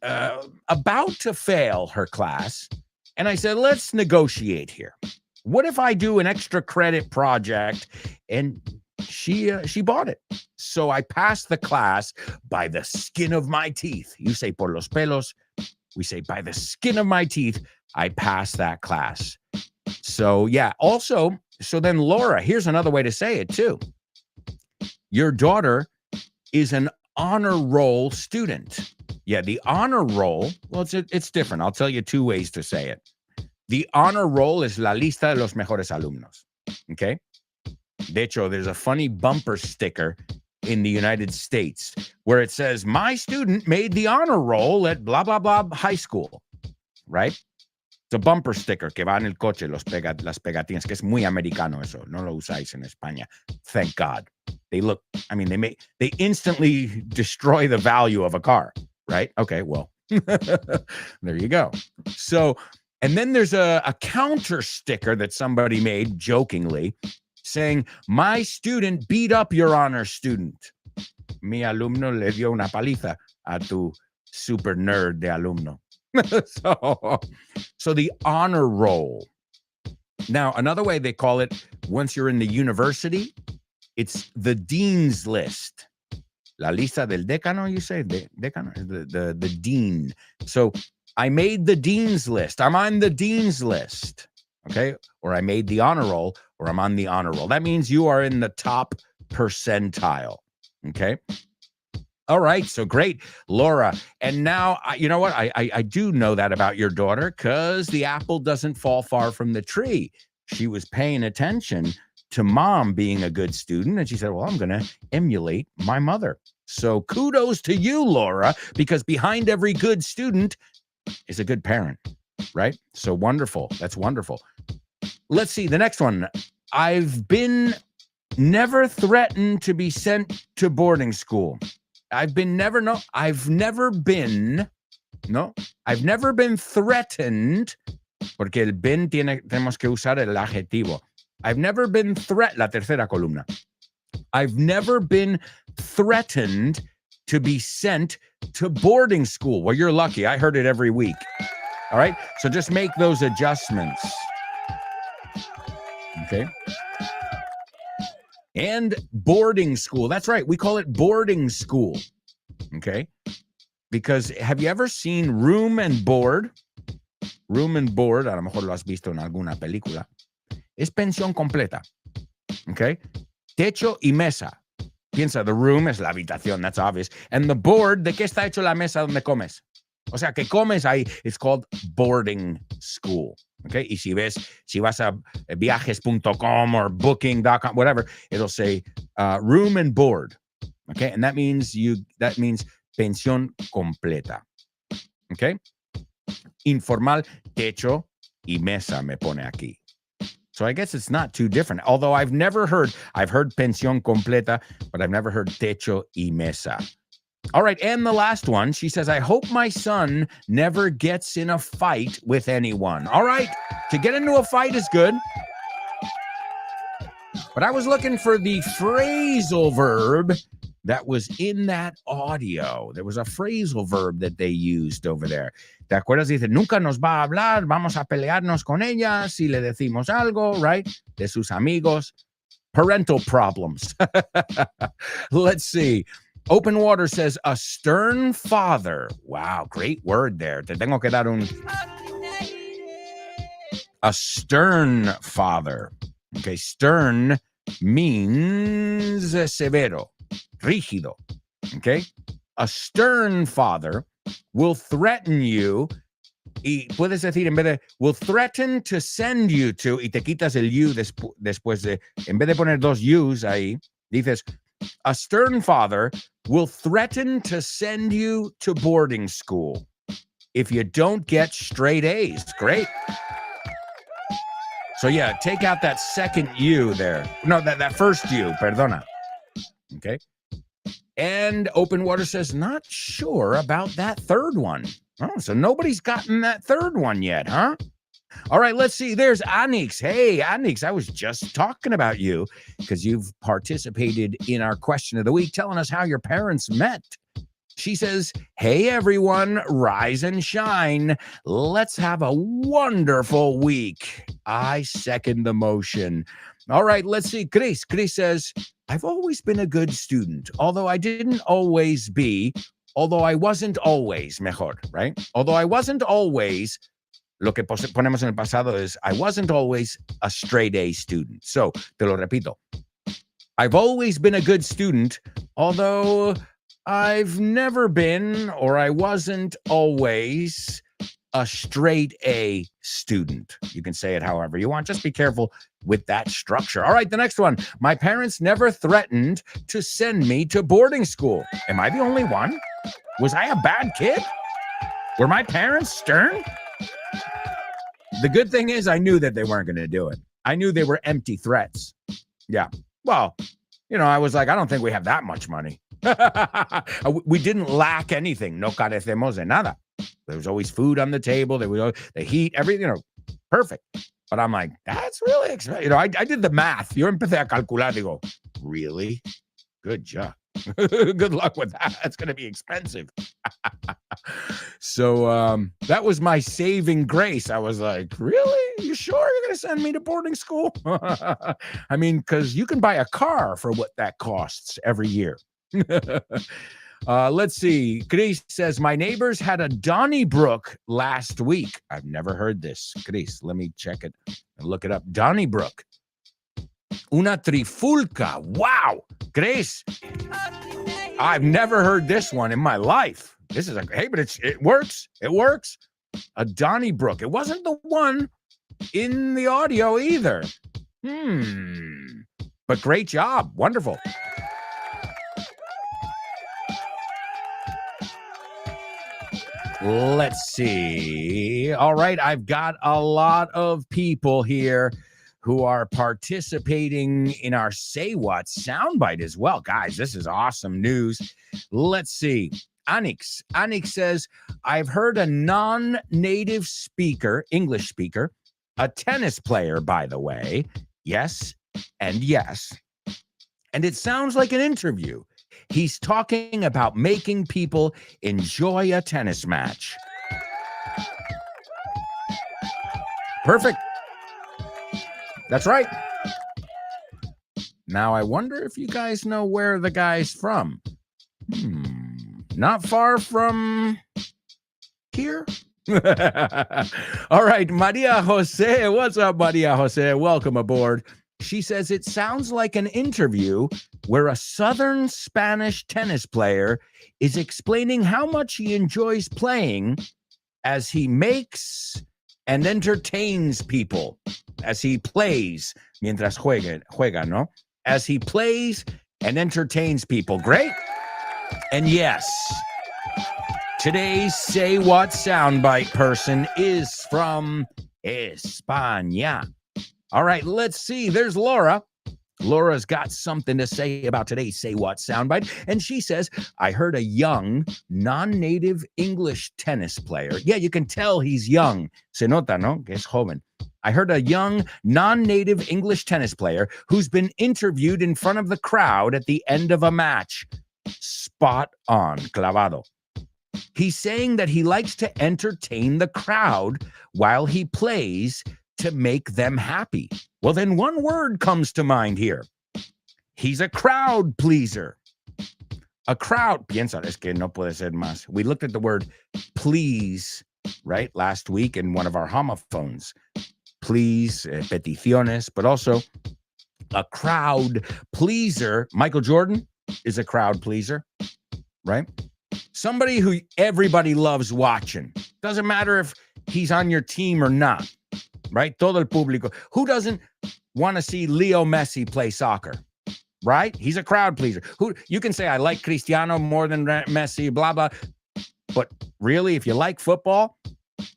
about to fail her class. And I said, let's negotiate here. What if I do an extra credit project? And she bought it. So I passed the class by the skin of my teeth. You say por los pelos. We say by the skin of my teeth, I passed that class. So yeah, also, so then Laura, here's another way to say it too. Your daughter is an honor roll student. Yeah, the honor roll, well, it's different. I'll tell you two ways to say it. The honor roll is la lista de los mejores alumnos. Okay? De hecho, there's a funny bumper sticker in the United States where it says, my student made the honor roll at blah, blah, blah high school. Right? It's a bumper sticker que va en el coche, las pegatinas, que es muy americano eso. No lo usáis en España. Thank God. They look, I mean, they instantly destroy the value of a car. Right? Okay, well, there you go. So, and then there's a counter sticker that somebody made jokingly saying, my student beat up your honor student. Mi alumno le dio una paliza a tu super nerd de alumno. So the honor roll. Now, another way they call it, once you're in the university, it's the dean's list. La lista del decano, you say? Decano, the dean. So I made the dean's list. I'm on the dean's list. Okay? Or I made the honor roll, or I'm on the honor roll. That means you are in the top percentile. Okay? All right. So great, Laura. And now, you know what? I do know that about your daughter because the apple doesn't fall far from the tree. She was paying attention to mom being a good student. And she said, well, I'm going to emulate my mother. So kudos to you, Laura, because behind every good student is a good parent, right? So wonderful. That's wonderful. Let's see the next one. I've been never threatened to be sent to boarding school. I've never been threatened, porque el been tenemos que usar el adjetivo. I've never been la tercera columna. I've never been threatened to be sent to boarding school. Well, you're lucky. I heard it every week. All right. So just make those adjustments. Okay. And boarding school. That's right. We call it boarding school. Okay. Because have you ever seen room and board? Room and board, a lo mejor lo has visto en alguna película. Es pensión completa. Okay. Techo y mesa. Piensa, the room es la habitación, that's obvious. And the board, ¿de qué está hecho la mesa donde comes? O sea, que comes ahí, it's called boarding school. Okay. Y si vas a viajes.com or booking.com, whatever, it'll say room and board. Okay. And that means pensión completa. Okay. Informal, techo y mesa me pone aquí. So I guess it's not too different. Although I've heard pensión completa, but I've never heard techo y mesa. All right. And the last one, she says, I hope my son never gets in a fight with anyone. All right. To get into a fight is good. But I was looking for the phrasal verb that was in that audio. There was a phrasal verb that they used over there. ¿Te acuerdas? Dice, nunca nos va a hablar, vamos a pelearnos con ella si le decimos algo, right? De sus amigos. Parental problems. Let's see. Open Water says, a stern father. Wow, great word there. Te tengo que dar a stern father. Okay, stern means severo, rígido. Okay, a stern father will threaten you. Y puedes decir en vez de will threaten to send you to, y te quitas el you después de, en vez de poner dos yous ahí, dices, a stern father will threaten to send you to boarding school if you don't get straight A's. Great. So yeah, take out that second you there. No, that first you, perdona. Okay. And Open Water says, not sure about that third one. Oh, so nobody's gotten that third one yet, huh? All right, let's see. There's Anix. Hey, Anix, I was just talking about you because you've participated in our question of the week, telling us how your parents met. She says, hey, everyone, rise and shine. Let's have a wonderful week. I second the motion. All right, let's see. Chris says, I've always been a good student, although I wasn't always, mejor, right? Although I wasn't always, lo que ponemos en el pasado is, I wasn't always a straight A student. So, te lo repito. I've always been a good student, although I've never been, or I wasn't always, a straight A student. You can say it however you want. Just be careful with that structure. All right, the next one. My parents never threatened to send me to boarding school. Am I the only one? Was I a bad kid? Were my parents stern? The good thing is I knew that they weren't going to do it. I knew they were empty threats. Yeah. Well, I was like, I don't think we have that much money. We didn't lack anything. No carecemos de nada. There was always food on the table. There was the heat, everything, perfect. But I'm like, that's really expensive. I did the math. Yo empecé a calcular. Digo, really? Good job. Good luck with that. That's going to be expensive. So that was my saving grace. I was like, really? You sure you're going to send me to boarding school? I mean, because you can buy a car for what that costs every year. Let's see. Chris says, my neighbors had a Donnybrook last week. I've never heard this. Chris, let me check it and look it up. Donnybrook. Una trifulca. Wow. Chris, I've never heard this one in my life. This is hey, but it works. It works. A Donnybrook. It wasn't the one in the audio either. But great job. Wonderful. Let's see. All right, I've got a lot of people here who are participating in our Say What soundbite as well. Guys, this is awesome news. Let's see. Anix says, I've heard a non-native speaker, English speaker, a tennis player, by the way. Yes and yes. And it sounds like an interview. He's talking about making people enjoy a tennis match. Perfect. That's right. Now, I wonder if you guys know where the guy's from. Not far from here. All right, Maria Jose. What's up, Maria Jose? Welcome aboard. She says it sounds like an interview where a Southern Spanish tennis player is explaining how much he enjoys playing as he makes and entertains people. As he plays, mientras juega, ¿no? As he plays and entertains people. Great. And yes, today's Say What soundbite person is from España. All right, let's see. There's Laura. Laura's got something to say about today's Say What soundbite. And she says, I heard a young, non-native English tennis player. Yeah, you can tell he's young. Se nota, ¿no? Que es joven. I heard a young, non-native English tennis player who's been interviewed in front of the crowd at the end of a match. Spot on, clavado. He's saying that he likes to entertain the crowd while he plays to make them happy. Well, then one word comes to mind here. He's a crowd pleaser. A crowd, piensa, es que no puede ser más. We looked at the word please, right, last week in one of our homophones. Please, peticiones, but also a crowd pleaser. Michael Jordan is a crowd pleaser, right? Somebody who everybody loves watching. Doesn't matter if he's on your team or not, right? Todo el público. Who doesn't want to see Leo Messi play soccer, right? He's a crowd pleaser. Who you can say, I like Cristiano more than Messi, blah, blah. But really, if you like football,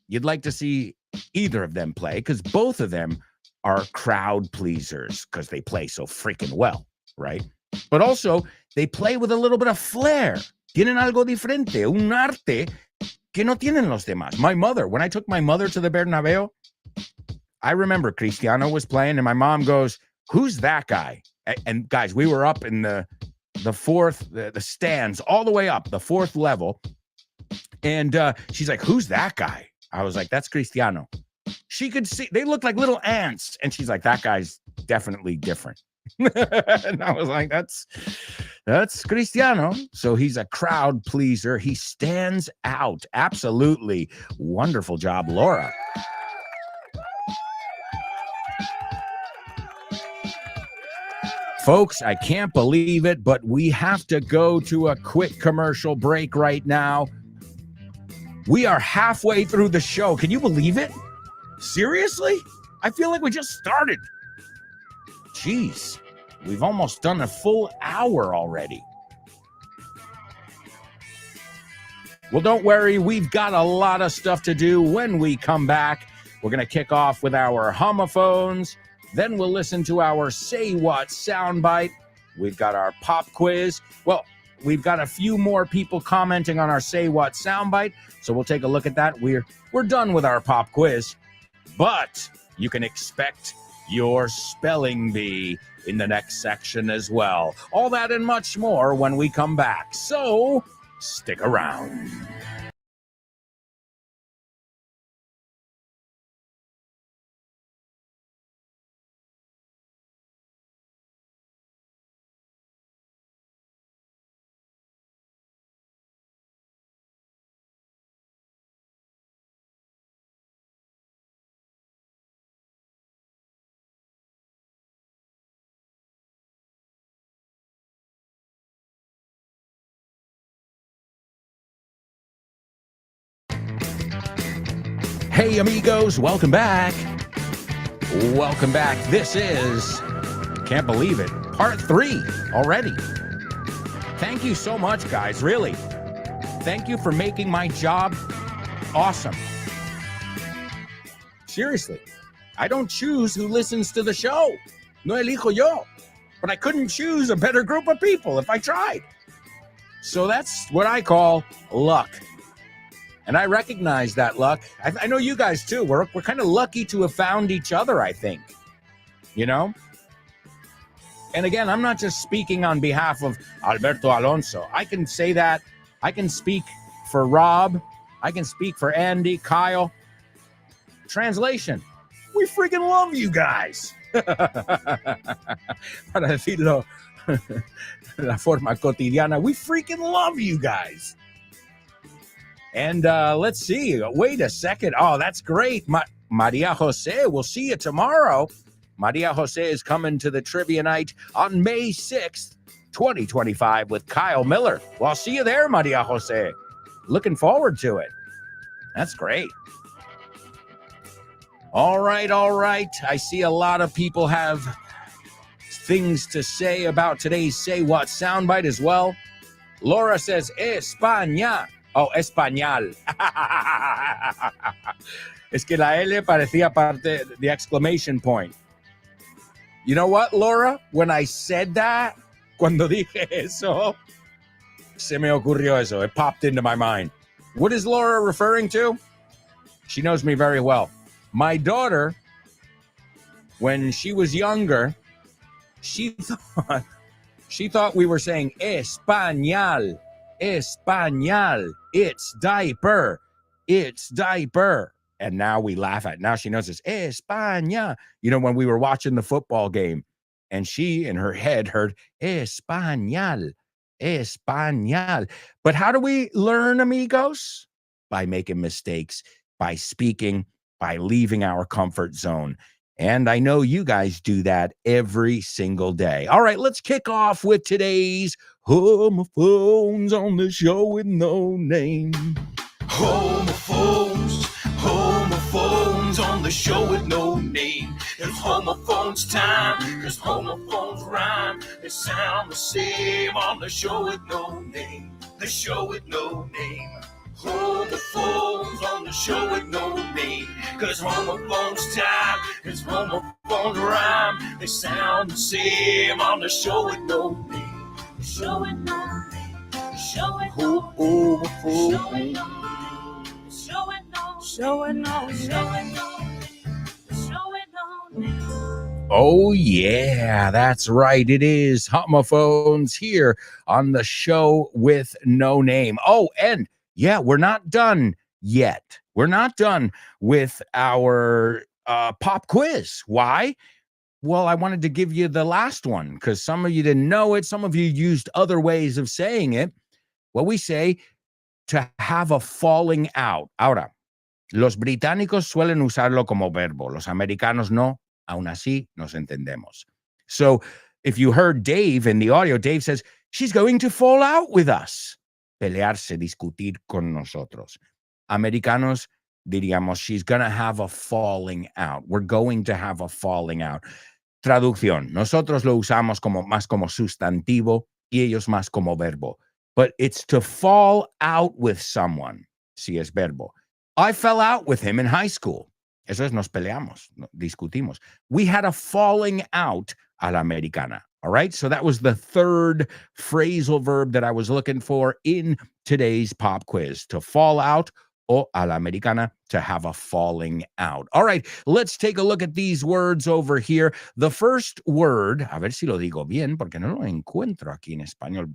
you'd like to see either of them play because both of them are crowd pleasers because they play so freaking well, right? But also, they play with a little bit of flair. Tienen algo diferente, un arte que no tienen los demás. My mother, when I took my mother to the Bernabeu, I remember Cristiano was playing, and my mom goes, "Who's that guy?" And guys, we were up in the fourth, the stands, all the way up, the fourth level. And she's like, "Who's that guy?" I was like, "That's Cristiano." She could see, they looked like little ants. And she's like, "That guy's definitely different." And I was like, that's Cristiano. So he's a crowd pleaser. He stands out. Absolutely wonderful job, Laura. Folks, I can't believe it, but we have to go to a quick commercial break right now. We are halfway through the show. Can you believe it? Seriously? I feel like we just started. Jeez, we've almost done a full hour already. Well, don't worry. We've got a lot of stuff to do when we come back. We're going to kick off with our homophones. Then we'll listen to our Say What soundbite. We've got our pop quiz. Well, we've got a few more people commenting on our Say What soundbite, so we'll take a look at that. We're done with our pop quiz, but you can expect your spelling bee in the next section as well. All that and much more when we come back. So stick around. Hey, amigos, welcome back. Welcome back. This is, can't believe it, part 3 already. Thank you so much, guys, really. Thank you for making my job awesome. Seriously, I don't choose who listens to the show. No elijo yo. But I couldn't choose a better group of people if I tried. So that's what I call luck. And I recognize that luck. I know you guys too. We're kind of lucky to have found each other, I think. You know? And again, I'm not just speaking on behalf of Alberto Alonso. I can say that. I can speak for Rob. I can speak for Andy, Kyle. Translation. We freaking love you guys. Para decirlo de la forma cotidiana. We freaking love you guys. And let's see. Wait a second. Oh, that's great. Maria Jose, we'll see you tomorrow. Maria Jose is coming to the trivia night on May 6th, 2025 with Kyle Miller. Well, I'll see you there, Maria Jose. Looking forward to it. That's great. All right. I see a lot of people have things to say about today's Say What soundbite as well. Laura says, España. Oh, español. Es que la L parecía parte, the exclamation point. You know what, Laura? When I said that, cuando dije eso, se me ocurrió eso. It popped into my mind. What is Laura referring to? She knows me very well. My daughter, when she was younger, she thought we were saying español. Español. It's diaper. And now we laugh at it. Now she knows it's España. You know, when we were watching the football game and she in her head heard Español. But how do we learn, amigos? By making mistakes, by speaking, by leaving our comfort zone. And I know you guys do that every single day. All right, let's kick off with today's Homophones on the Show with No Name. Homophones on the show with no name. It's homophones time, cause homophones rhyme. They sound the same on the show with no name. The show with no name. Homophones on the show with no name. Cause homophones time, cause homophones rhyme. They sound the same on the show with no name. The show with no name. The show with no name. The show with no name. Oh, yeah, that's right. It is Homophones here on the Show with No Name. Oh, and yeah, we're not done yet. We're not done with our pop quiz. Why? Well, I wanted to give you the last one because some of you didn't know it. Some of you used other ways of saying it. Well, we say to have a falling out. Ahora, los británicos suelen usarlo como verbo. Los americanos no. Aún así, nos entendemos. So, if you heard Dave in the audio, Dave says, she's going to fall out with us. Pelearse, discutir con nosotros. Americanos diríamos, she's going to have a falling out. We're going to have a falling out. Traducción. Nosotros lo usamos más como sustantivo y ellos más como verbo. But it's to fall out with someone, si es verbo. I fell out with him in high school. Eso es, nos peleamos, discutimos. We had a falling out a la americana. All right. So that was the third phrasal verb that I was looking for in today's pop quiz. To fall out, o a la americana, to have a falling out. All right. Let's take a look at these words over here. The first word, a ver si lo digo bien, porque no lo encuentro aquí en español.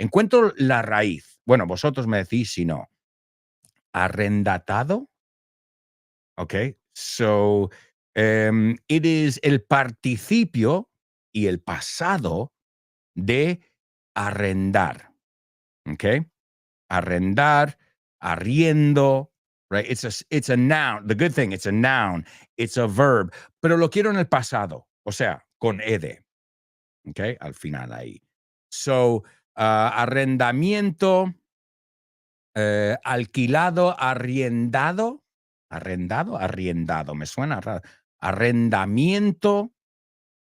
Encuentro la raíz. Bueno, vosotros me decís si no. Arrendatado. Okay, so it is el participio y el pasado de arrendar. Okay, arrendar, arriendo, right? It's a noun. The good thing, it's a noun. It's a verb, pero lo quiero en el pasado, o sea, con ed. Okay, al final ahí. So arrendamiento, alquilado, arriendado. Arriendado, me suena raro. Arrendamiento,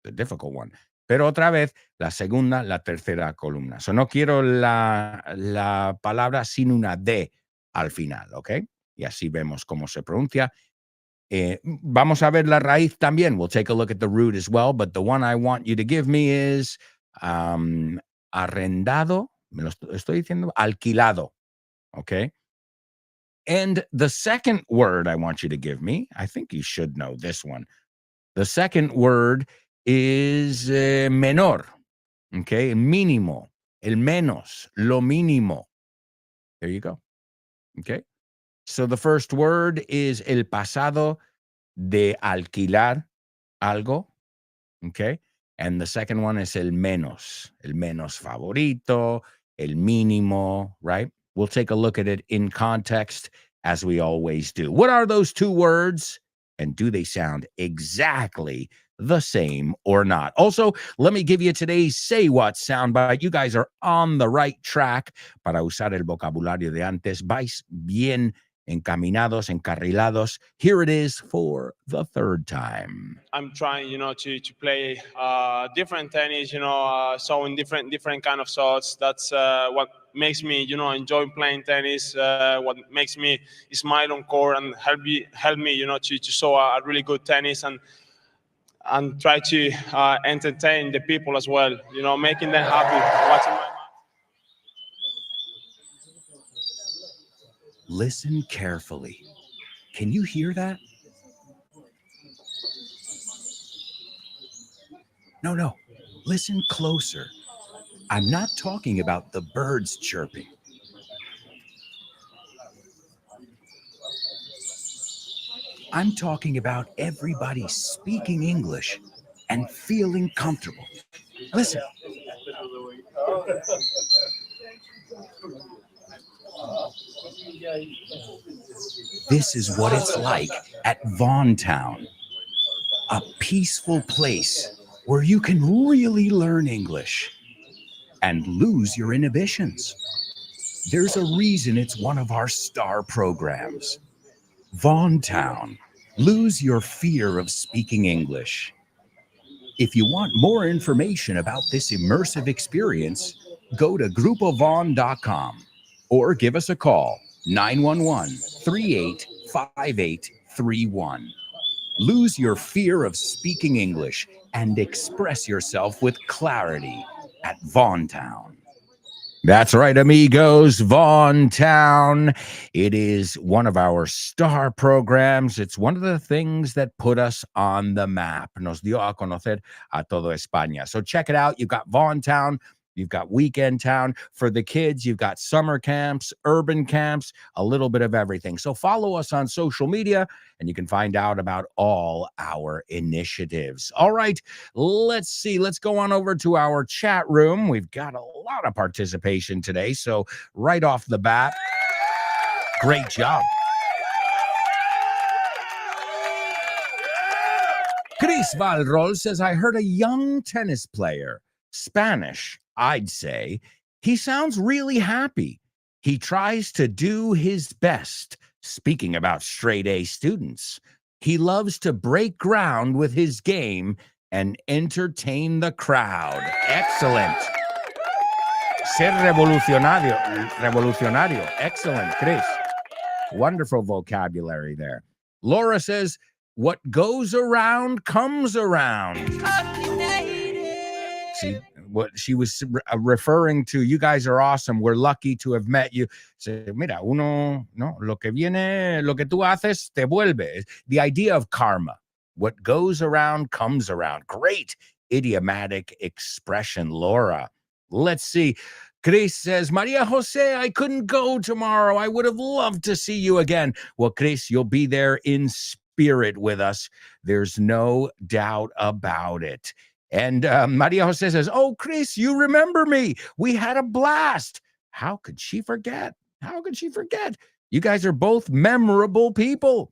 the difficult one. Pero otra vez, la segunda, la tercera columna. So no quiero la palabra sin una D al final, ¿ok? Y así vemos cómo se pronuncia. Vamos a ver la raíz también. We'll take a look at the root as well, but the one I want you to give me is arrendado, me lo estoy diciendo, alquilado, ¿ok? And the second word I want you to give me, I think you should know this one. The second word is menor, okay? Mínimo, el menos, lo mínimo. There you go, okay? So the first word is el pasado de alquilar algo, okay? And the second one is el menos favorito, el mínimo, right? We'll take a look at it in context as we always do. What are those two words? And do they sound exactly the same or not? Also, let me give you today's Say What soundbite. You guys are on the right track para usar el vocabulario de antes. Vais bien encaminados, encarrilados. Here it is for the third time. I'm trying, to play different tennis, so in different kind of shots. That's what makes me, enjoy playing tennis. What makes me smile on court and help me, to show a really good tennis and try to entertain the people as well. Making them happy, watching my match. Listen carefully. Can you hear that? No. Listen closer. I'm not talking about the birds chirping. I'm talking about everybody speaking English and feeling comfortable. Listen. This is what it's like at Vaughan Town. a peaceful place where you can really learn English and lose your inhibitions. There's a reason it's one of our star programs. Vaughn Town. Lose your fear of speaking English. If you want more information about this immersive experience, go to grupovaughn.com or give us a call, 911-385831. Lose your fear of speaking English and express yourself with clarity at Vaughn Town. That's right, amigos, Vaughn Town. It is one of our star programs. It's one of the things that put us on the map. Nos dio a conocer a todo España. So check it out. You've got Vaughn Town. You've got Weekend Town. For the kids, you've got summer camps, urban camps, a little bit of everything. So follow us on social media, and you can find out about all our initiatives. All right, let's see. Let's go on over to our chat room. We've got a lot of participation today. So right off the bat, great job. Chris Valrol says, I heard a young tennis player, Spanish, I'd say. He sounds really happy. He tries to do his best. Speaking about straight A students, he loves to break ground with his game and entertain the crowd. Excellent. Ser revolucionario. Excellent, Chris. Wonderful vocabulary there. Laura says, what goes around comes around. See, what she was referring to, you guys are awesome. We're lucky to have met you. So, mira, lo que tú haces te vuelve. The idea of karma. What goes around comes around. Great idiomatic expression, Laura. Let's see. Chris says, Maria Jose, I couldn't go tomorrow. I would have loved to see you again. Well, Chris, you'll be there in spirit with us. There's no doubt about it. And Maria Jose says, oh, Chris, you remember me. We had a blast. How could she forget? How could she forget? You guys are both memorable people.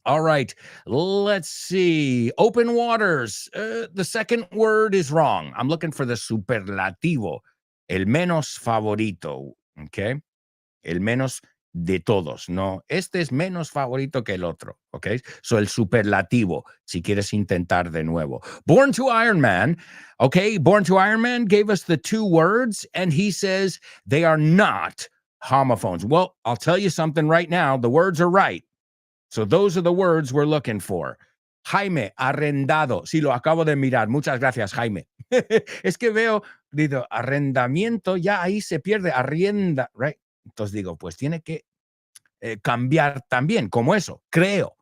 All right, let's see. Open waters. The second word is wrong. I'm looking for the superlativo. El menos favorito. Okay? El menos de todos. No, este es menos favorito que el otro. Okay? So el superlativo, si quieres intentar de nuevo. Born to Iron Man. Okay, Born to Iron Man gave us the two words, and he says they are not homophones. Well, I'll tell you something right now. The words are right. So those are the words we're looking for. Jaime, arrendado. Sí, lo acabo de mirar. Muchas gracias, Jaime. Es que veo, digo, arrendamiento, ya ahí se pierde, arrienda, right? Entonces digo, pues tiene que cambiar también, como eso, creo,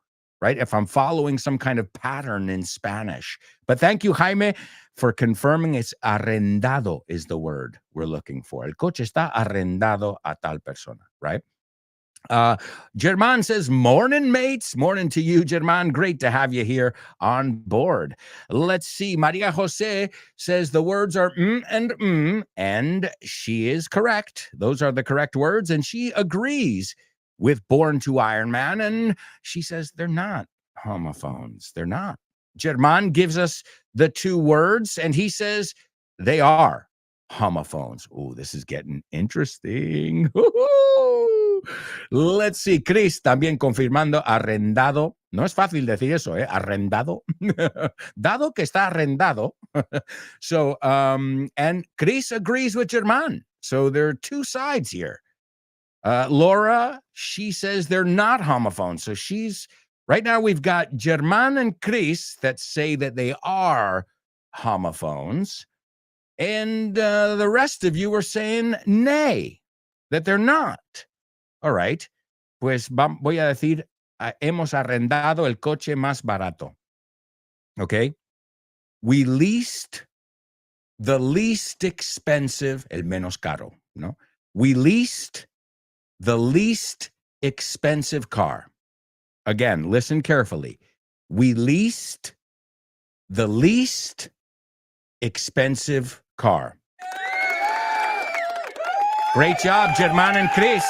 right? If I'm following some kind of pattern in Spanish. But thank you, Jaime, for confirming it's arrendado is the word we're looking for. El coche está arrendado a tal persona, right? German says, morning, mates. Morning to you, German. Great to have you here on board. Let's see. Maria Jose says the words are and she is correct. Those are the correct words, and she agrees with Born to Iron Man, and she says they're not homophones. They're not. German gives us the two words, and he says they are homophones. Oh, this is getting interesting. Let's see. Chris también confirmando arrendado. No es fácil decir eso, arrendado. Dado que está arrendado. So, and Chris agrees with German. So there are two sides here. Laura, she says they're not homophones. So she's, right now we've got German and Chris that say that they are homophones. And the rest of you are saying nay, that they're not. All right. Pues voy a decir, hemos arrendado el coche más barato. Okay. We leased the least expensive, el menos caro, no? We leased the least expensive car. Again, listen carefully. We leased the least expensive car. Great job, Germán and Chris.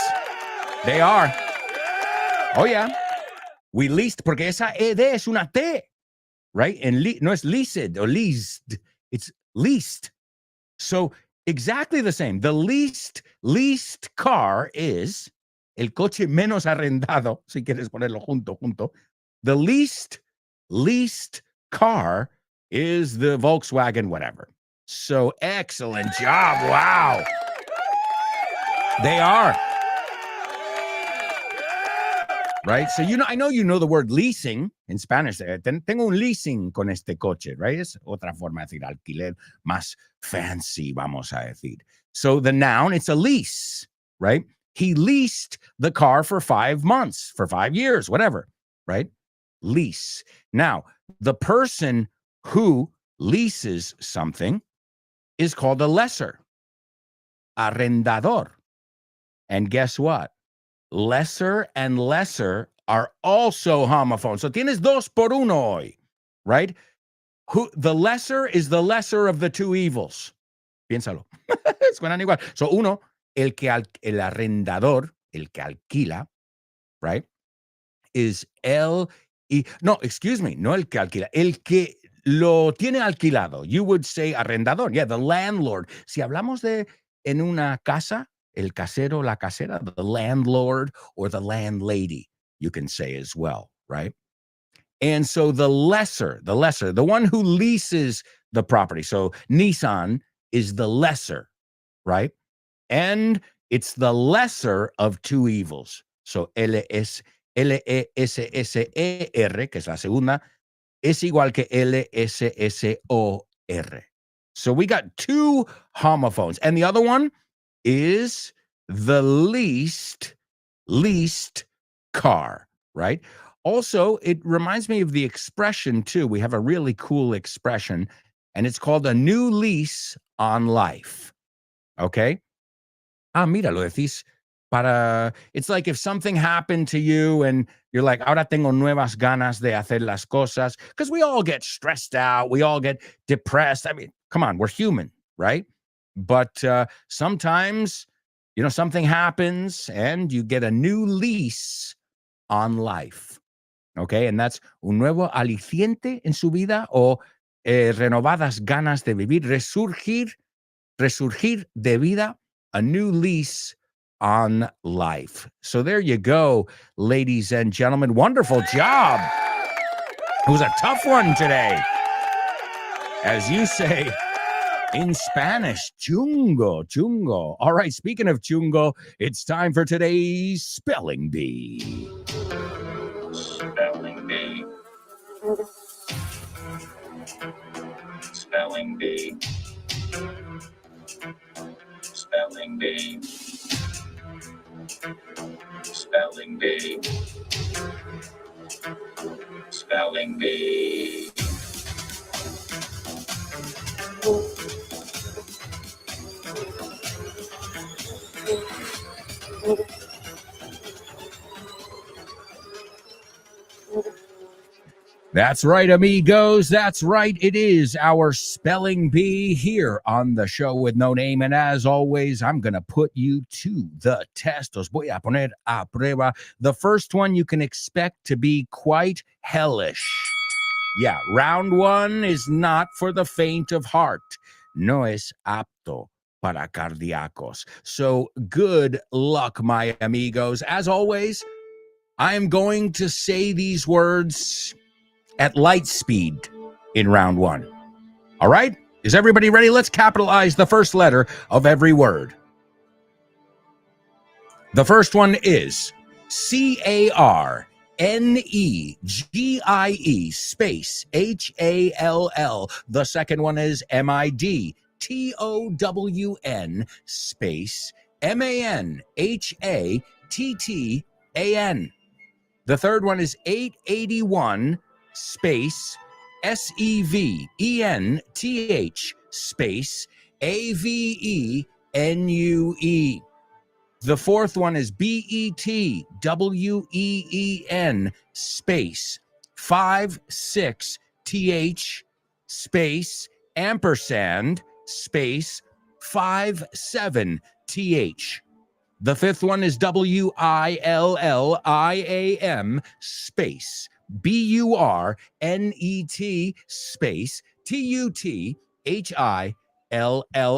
They are. Oh, yeah. We leased, porque esa ED es una T. right? And no, it's leased or leased. It's leased. So exactly the same. The leased car is el coche menos arrendado, si quieres ponerlo junto. The leased car is the Volkswagen whatever. So excellent job. Wow. They are. Right? So, I know you know the word leasing in Spanish. Tengo un leasing con este coche, right? Es otra forma de decir alquiler, más fancy, vamos a decir. So the noun, it's a lease, right? He leased the car for 5 months, for 5 years, whatever, right? Lease. Now, the person who leases something is called a lessor, arrendador. And guess what? Lesser and lesser are also homophones. So tienes dos por uno hoy, right? The lesser is the lesser of the two evils. Piénsalo. Suenan igual. So uno, el arrendador, el que alquila, right? Is no, excuse me, no el que alquila, el que lo tiene alquilado. You would say arrendador. Yeah, the landlord. Si hablamos de en una casa, el casero, la casera, the landlord or the landlady, you can say as well, right? And so the lesser, the one who leases the property. So Nissan is the lesser, right? And it's the lesser of two evils. So L-E-S-S-E-R, que es la segunda, es igual que L-S-S-O-R. So we got two homophones. And the other one is the leased car, right? Also, it reminds me of the expression too. We have a really cool expression, and it's called a new lease on life. Okay? Mira, lo decís para, it's like if something happened to you and you're like, ahora tengo nuevas ganas de hacer las cosas, because we all get stressed out. We all get depressed. I mean, come on, we're human, right? But sometimes, something happens and you get a new lease on life. Okay, and that's un nuevo aliciente en su vida o renovadas ganas de vivir, resurgir de vida, a new lease on life. So there you go, ladies and gentlemen. Wonderful job. It was a tough one today. As you say in Spanish, chungo. All right, speaking of chungo, it's time for today's Spelling Bee. Spelling Bee. Spelling Bee. Spelling Bee. Spelling Bee. Spelling Bee. That's right, amigos. That's right. It is our Spelling Bee here on the show with no name. And as always, I'm going to put you to the test. Os voy a poner a prueba. The first one you can expect to be quite hellish. Yeah, round one is not for the faint of heart. No es apto para cardíacos. So good luck, my amigos. As always, I'm going to say these words at light speed in round one. All right? Is everybody ready? Let's capitalize the first letter of every word. The first one is CARNEGIE space HALL. The second one is MIDTOWN space MANHATTAN. The third one is 881 space SEVENTH space AVENUE. The fourth one is BETWEEN space 56TH space ampersand space 57TH. The fifth one is WILLIAM space B-U-R-N-E-T space T-U-T-H-I-L-L.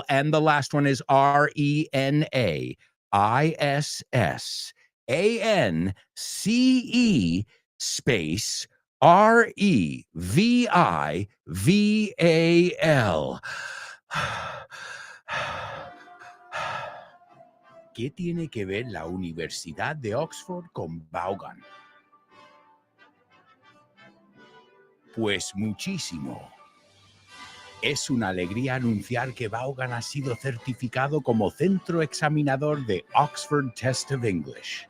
And the last one is R-E-N-A-I-S-S-A-N-C-E space R-E-V-I-V-A-L. ¿Qué tiene que ver la Universidad de Oxford con Vaughan? Pues muchísimo. Es una alegría anunciar que Vaughan ha sido certificado como centro examinador de Oxford Test of English.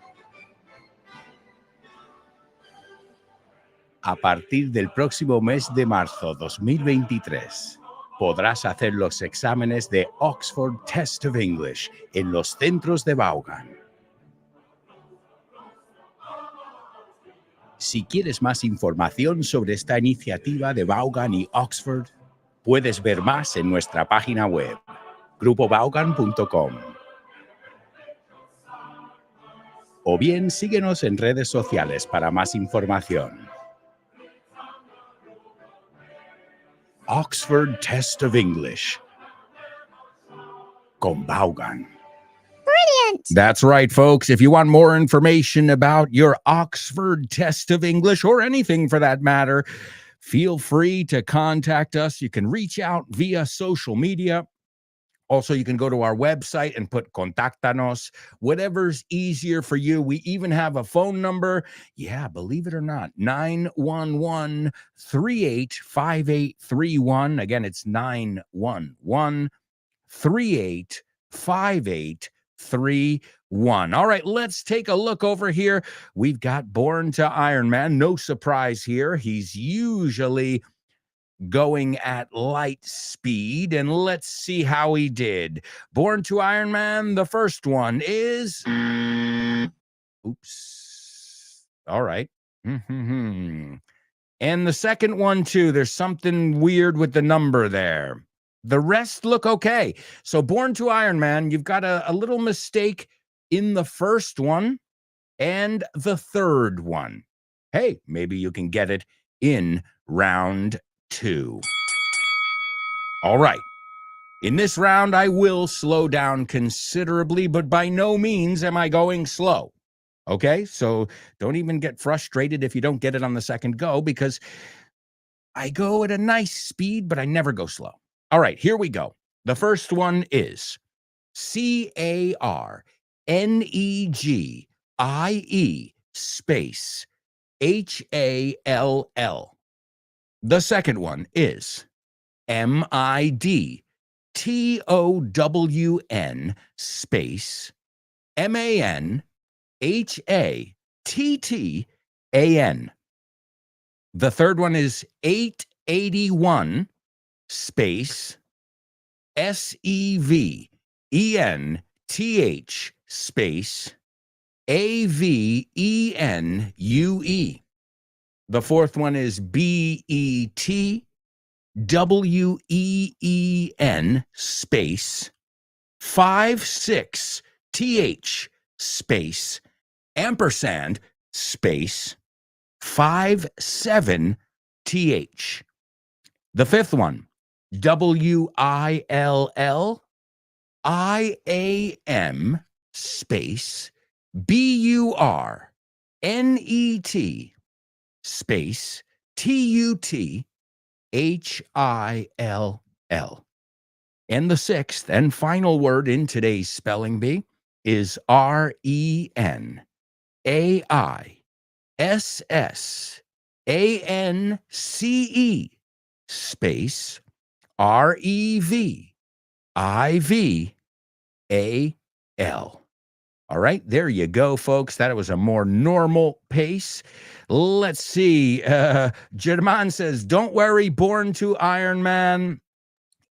A partir del próximo mes de marzo 2023, podrás hacer los exámenes de Oxford Test of English en los centros de Vaughan. Si quieres más información sobre esta iniciativa de Vaughan y Oxford, puedes ver más en nuestra página web, grupovaughan.com. O bien síguenos en redes sociales para más información. Oxford Test of English con Vaughan. Brilliant! That's right, folks. If you want more information about your Oxford Test of English, or anything for that matter, feel free to contact us. You can reach out via social media. Also, you can go to our website and put Contáctanos, whatever's easier for you. We even have a phone number. Yeah, believe it or not, 911-385831. Again, it's 911-385831. All right, let's take a look over here. We've got Born to Iron Man. No surprise here. He's usually going at light speed, and let's see how he did. Born to Iron Man, the first one is... Oops. All right. And the second one, too, there's something weird with the number there. The rest look okay. So Born to Iron Man, you've got a little mistake in the first one and the third one. Hey, maybe you can get it in round 2. All right. In this round, I will slow down considerably, but by no means am I going slow. Okay? So don't even get frustrated if you don't get it on the second go, because I go at a nice speed, but I never go slow. All right, here we go. The first one is CARNEGIE space HALL. The second one is MIDTOWN space MANHATTAN. The third one is 881 space SEVENTH space AVENUE. The fourth one is BETWEEN space 56TH space ampersand space 57TH. The fifth one, WILLIAM space BURNET space TUTHILL. And the sixth and final word in today's spelling bee is RENAISSANCE space REVIVAL. All right, there you go, folks. That was a more normal pace. Let's see. German says, don't worry, Born to Iron Man.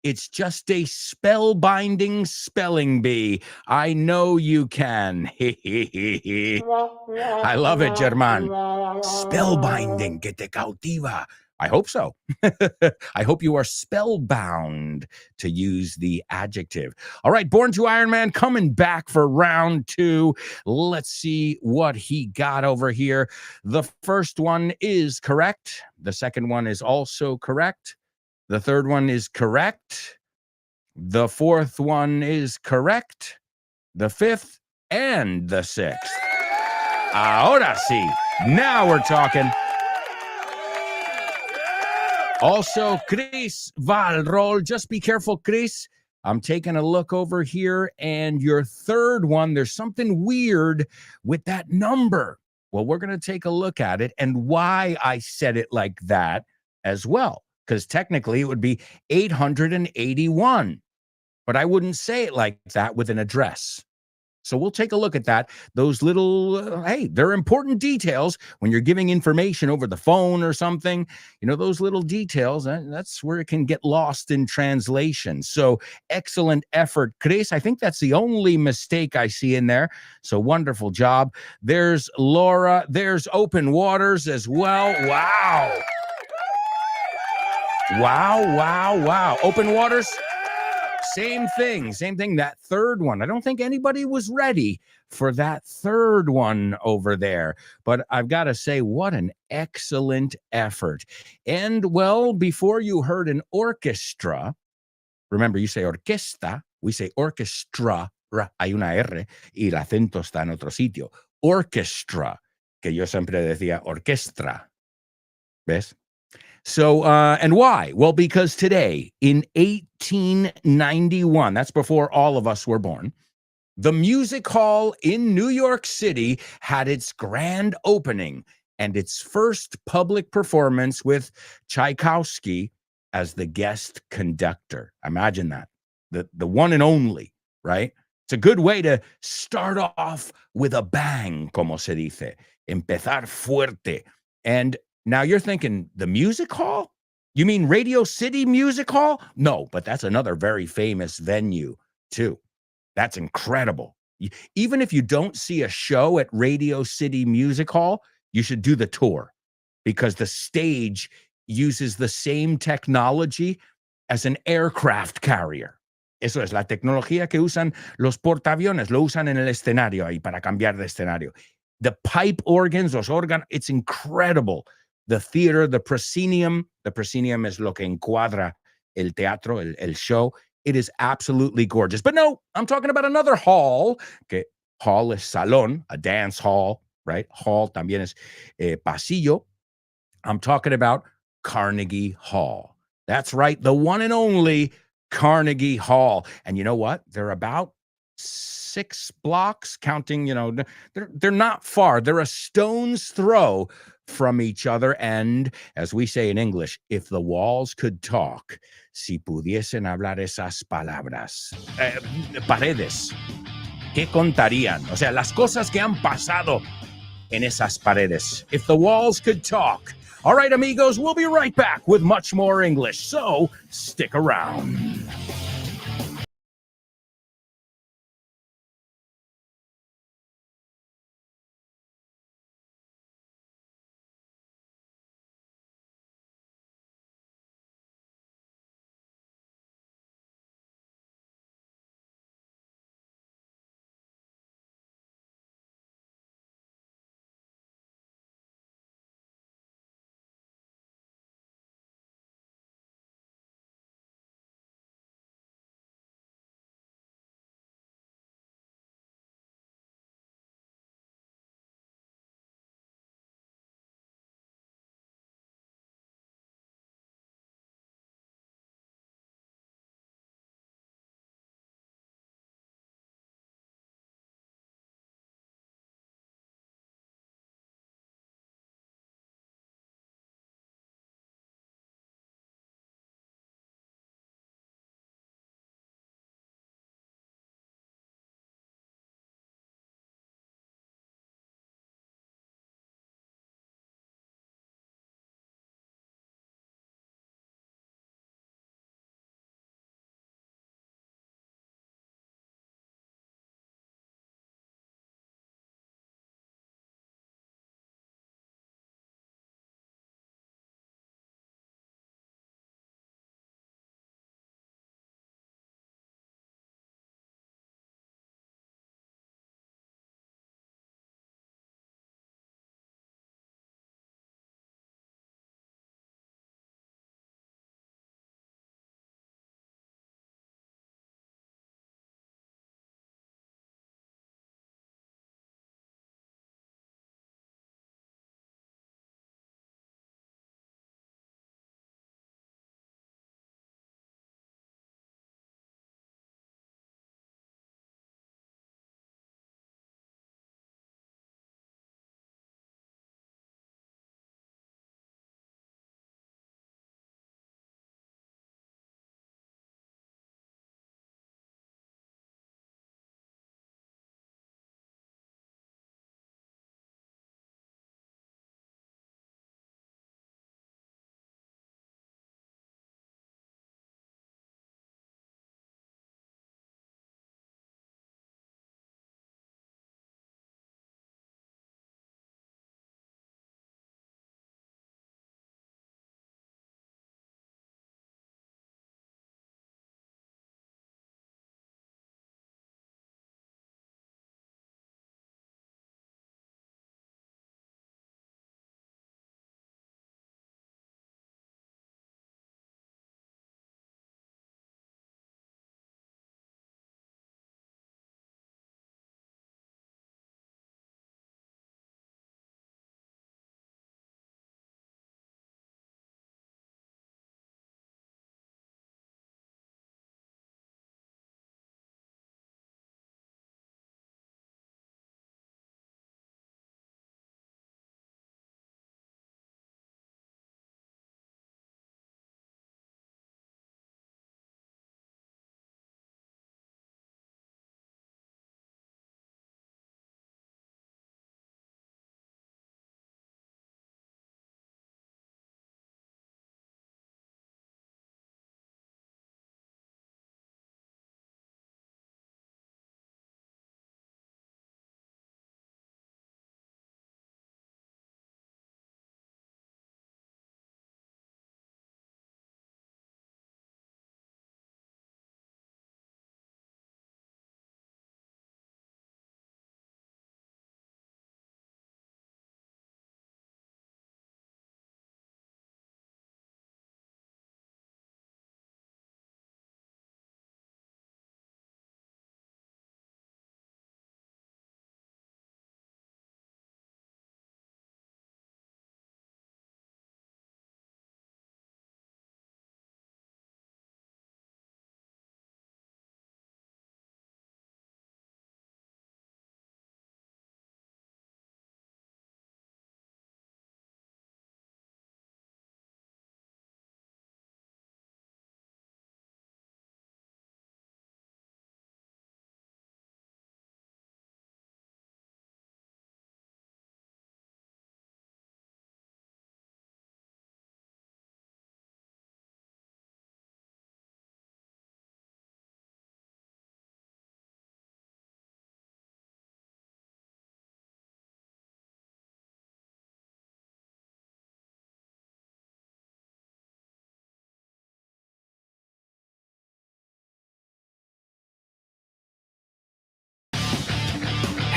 It's just a spellbinding spelling bee. I know you can. I love it, German. Spellbinding, que te cautiva. I hope so. I hope you are spellbound, to use the adjective. All right, Born to Iron Man coming back for round 2. Let's see what he got over here. The first one is correct. The second one is also correct. The third one is correct. The fourth one is correct. The fifth and the sixth. Ahora sí. Now we're talking. Also, Chris Valrol, just be careful, Chris. I'm taking a look over here, and your third one, there's something weird with that number. Well, we're going to take a look at it and why I said it like that as well, because technically it would be 881, but I wouldn't say it like that with an address. So we'll take a look at that. Those little, hey, they're important details when you're giving information over the phone or something. You know, those little details, that's where it can get lost in translation. So excellent effort, Chris. I think that's the only mistake I see in there. So wonderful job. There's Laura. There's Open Waters as well. Wow. Wow, wow, wow. Open Waters. Same thing. That third one. I don't think anybody was ready for that third one over there. But I've got to say, what an excellent effort. And, well, before you heard an orchestra, remember, you say orquesta, we say orchestra. Hay una R y el acento está en otro sitio. Orchestra, que yo siempre decía orquestra. ¿Ves? So, and why? Well, because today, in 1891, that's before all of us were born, the Music Hall in New York City had its grand opening and its first public performance with Tchaikovsky as the guest conductor. Imagine that. The one and only, right? It's a good way to start off with a bang, como se dice. Empezar fuerte. And now you're thinking, the Music Hall? You mean Radio City Music Hall? No, but that's another very famous venue, too. That's incredible. Even if you don't see a show at Radio City Music Hall, you should do the tour, because the stage uses the same technology as an aircraft carrier. Eso es la tecnología que usan los portaaviones, lo usan en el escenario ahí para cambiar de escenario. The pipe organs, los órganos, it's incredible. The theater, the proscenium es lo que encuadra el teatro, el show. It is absolutely gorgeous. But no, I'm talking about another hall. Que hall is salón, a dance hall, right? Hall también es pasillo. I'm talking about Carnegie Hall. That's right, the one and only Carnegie Hall. And you know what? They're about 6 blocks, counting, they're not far. They're a stone's throw from each other. And as we say in English, if the walls could talk, si pudiesen hablar esas palabras, paredes, ¿qué contarían? O sea, las cosas que han pasado en esas paredes. If the walls could talk. All right, amigos, we'll be right back with much more English, so stick around.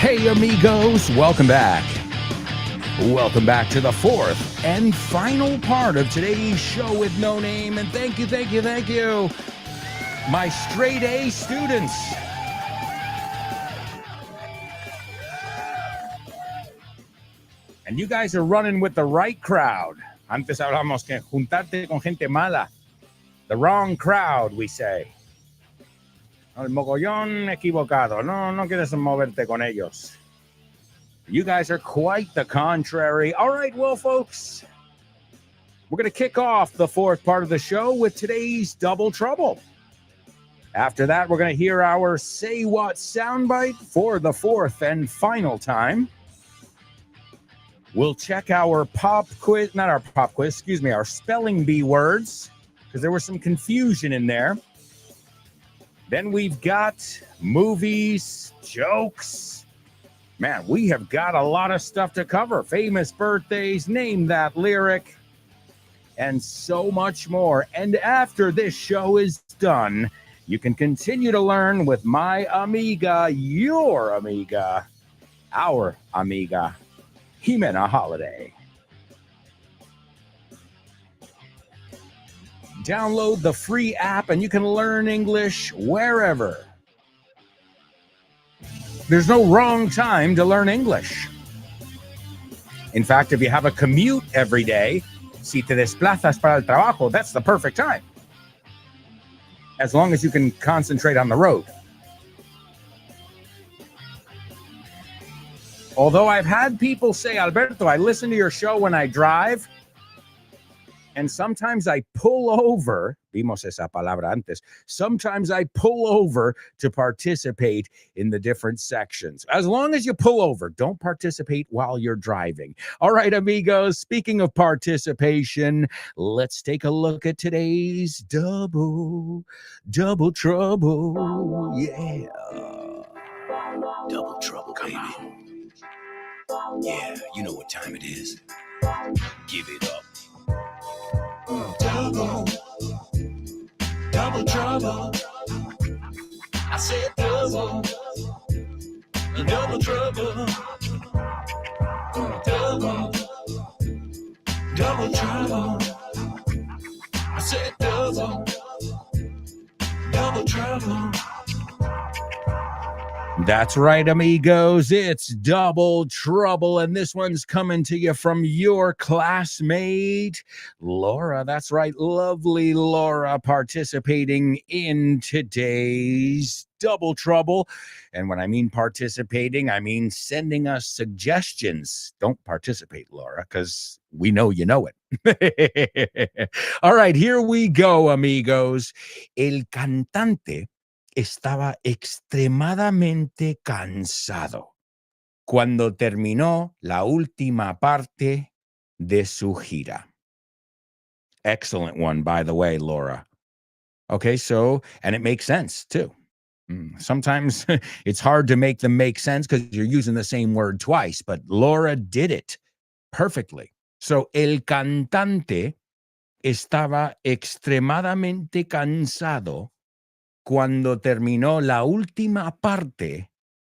Hey, amigos, welcome back. Welcome back to the fourth and final part of today's show with No Name. And thank you, my straight A students. And you guys are running with the right crowd. Antes hablamos que juntarte con gente mala. The wrong crowd, we say. El mogollón equivocado. No quieres moverte con ellos. You guys are quite the contrary. All right, well, folks, we're going to kick off the fourth part of the show with today's Double Trouble. After that, we're going to hear our Say What soundbite for the fourth and final time. We'll check our our spelling bee words, because there was some confusion in there. Then we've got movies, jokes. Man, we have got a lot of stuff to cover. Famous birthdays, name that lyric, and so much more. And after this show is done, you can continue to learn with my amiga, your amiga, our amiga, Jimena Holiday. Download the free app and you can learn English wherever. There's no wrong time to learn English. In fact, if you have a commute every day, si te desplazas para el trabajo, that's the perfect time. As long as you can concentrate on the road. Although I've had people say, Alberto, I listen to your show when I drive, and sometimes I pull over, vimos esa palabra antes, sometimes I pull over to participate in the different sections. As long as you pull over, don't participate while you're driving. All right, amigos, speaking of participation, let's take a look at today's Double Trouble. Yeah. Double trouble, baby. Yeah, you know what time it is. Give it up. Double trouble. I said double trouble. Double trouble. I said double trouble. That's right, amigos. It's Double Trouble, and this one's coming to you from your classmate, Laura. That's right, lovely Laura, participating in today's Double Trouble. And when I mean participating, I mean sending us suggestions. Don't participate, Laura, because we know you know it. All right, here we go, amigos. El cantante estaba extremadamente cansado cuando terminó la última parte de su gira. Excellent one, by the way, Laura. Okay, so, and it makes sense too. Sometimes it's hard to make them make sense because you're using the same word twice, but Laura did it perfectly. So, el cantante estaba extremadamente cansado cuando terminó la última parte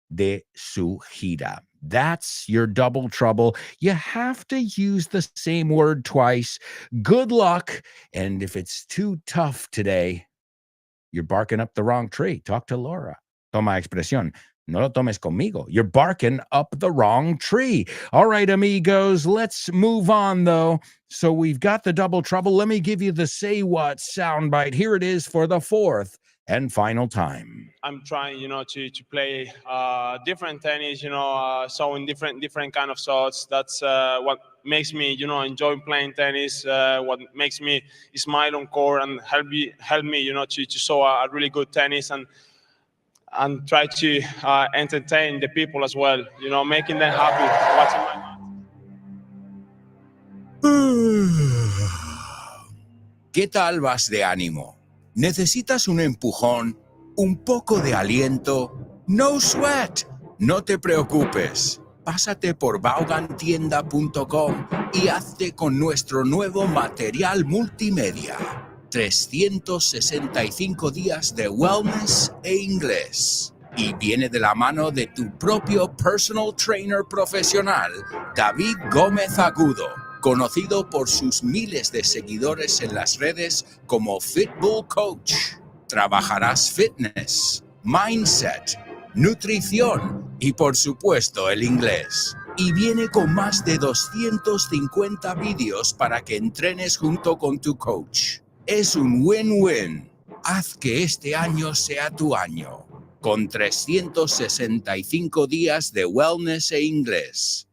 de su gira. That's your Double Trouble. You have to use the same word twice. Good luck. And if it's too tough today, you're barking up the wrong tree. Talk to Laura. Toma expresión. No lo tomes conmigo. You're barking up the wrong tree. All right, amigos, let's move on, though. So we've got the Double Trouble. Let me give you the Say What soundbite. Here it is for the fourth and final time. I'm trying, to play different tennis, so in different kind of sorts. That's what makes me, enjoy playing tennis. What makes me smile on court and help me, to show a really good tennis and try to entertain the people as well. Making them happy watching my. ¿Qué tal vas de ánimo? ¿Necesitas un empujón? ¿Un poco de aliento? No sweat, no te preocupes. Pásate por vaughantienda.com y hazte con nuestro nuevo material multimedia. 365 días de wellness e inglés. y viene de la mano de tu propio personal trainer profesional, David Gómez Agudo, conocido por sus miles de seguidores en las redes como Fitbull Coach. Trabajarás fitness, mindset, nutrición y por supuesto el inglés. Y viene con más de 250 vídeos para que entrenes junto con tu coach. Es un win-win. Haz que este año sea tu año, con 365 días de wellness e inglés.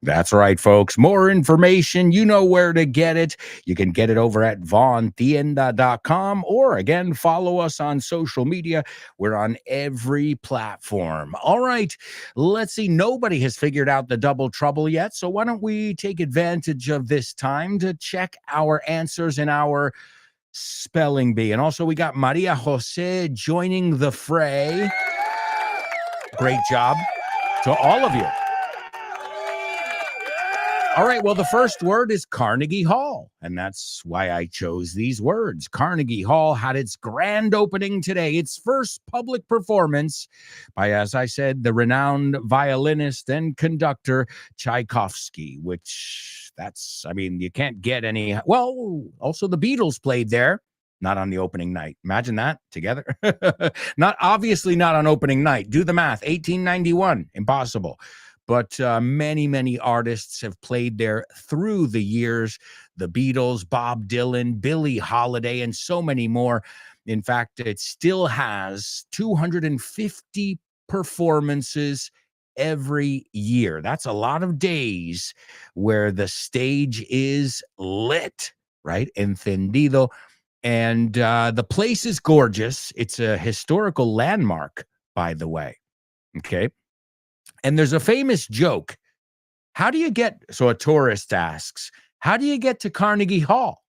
That's right, folks. More information, you know where to get it. You can get it over at vaughntienda.com, or again, follow us on social media. We're on every platform. All right, let's see. Nobody has figured out the double trouble yet, so why don't we take advantage of this time to check our answers in our spelling bee. And also, we got Maria Jose joining the fray. Great job to all of you. All right, well, the first word is Carnegie Hall, and that's why I chose these words. Carnegie Hall had its grand opening today, its first public performance by, as I said, the renowned violinist and conductor Tchaikovsky, which you can't get any. Well, also the Beatles played there, not on the opening night. Imagine that together. Not on opening night. Do the math. 1891, impossible. But many, many artists have played there through the years. The Beatles, Bob Dylan, Billie Holiday, and so many more. In fact, it still has 250 performances every year. That's a lot of days where the stage is lit, right? Encendido. And the place is gorgeous. It's a historical landmark, by the way. Okay. And there's a famous joke. So a tourist asks, how do you get to Carnegie Hall?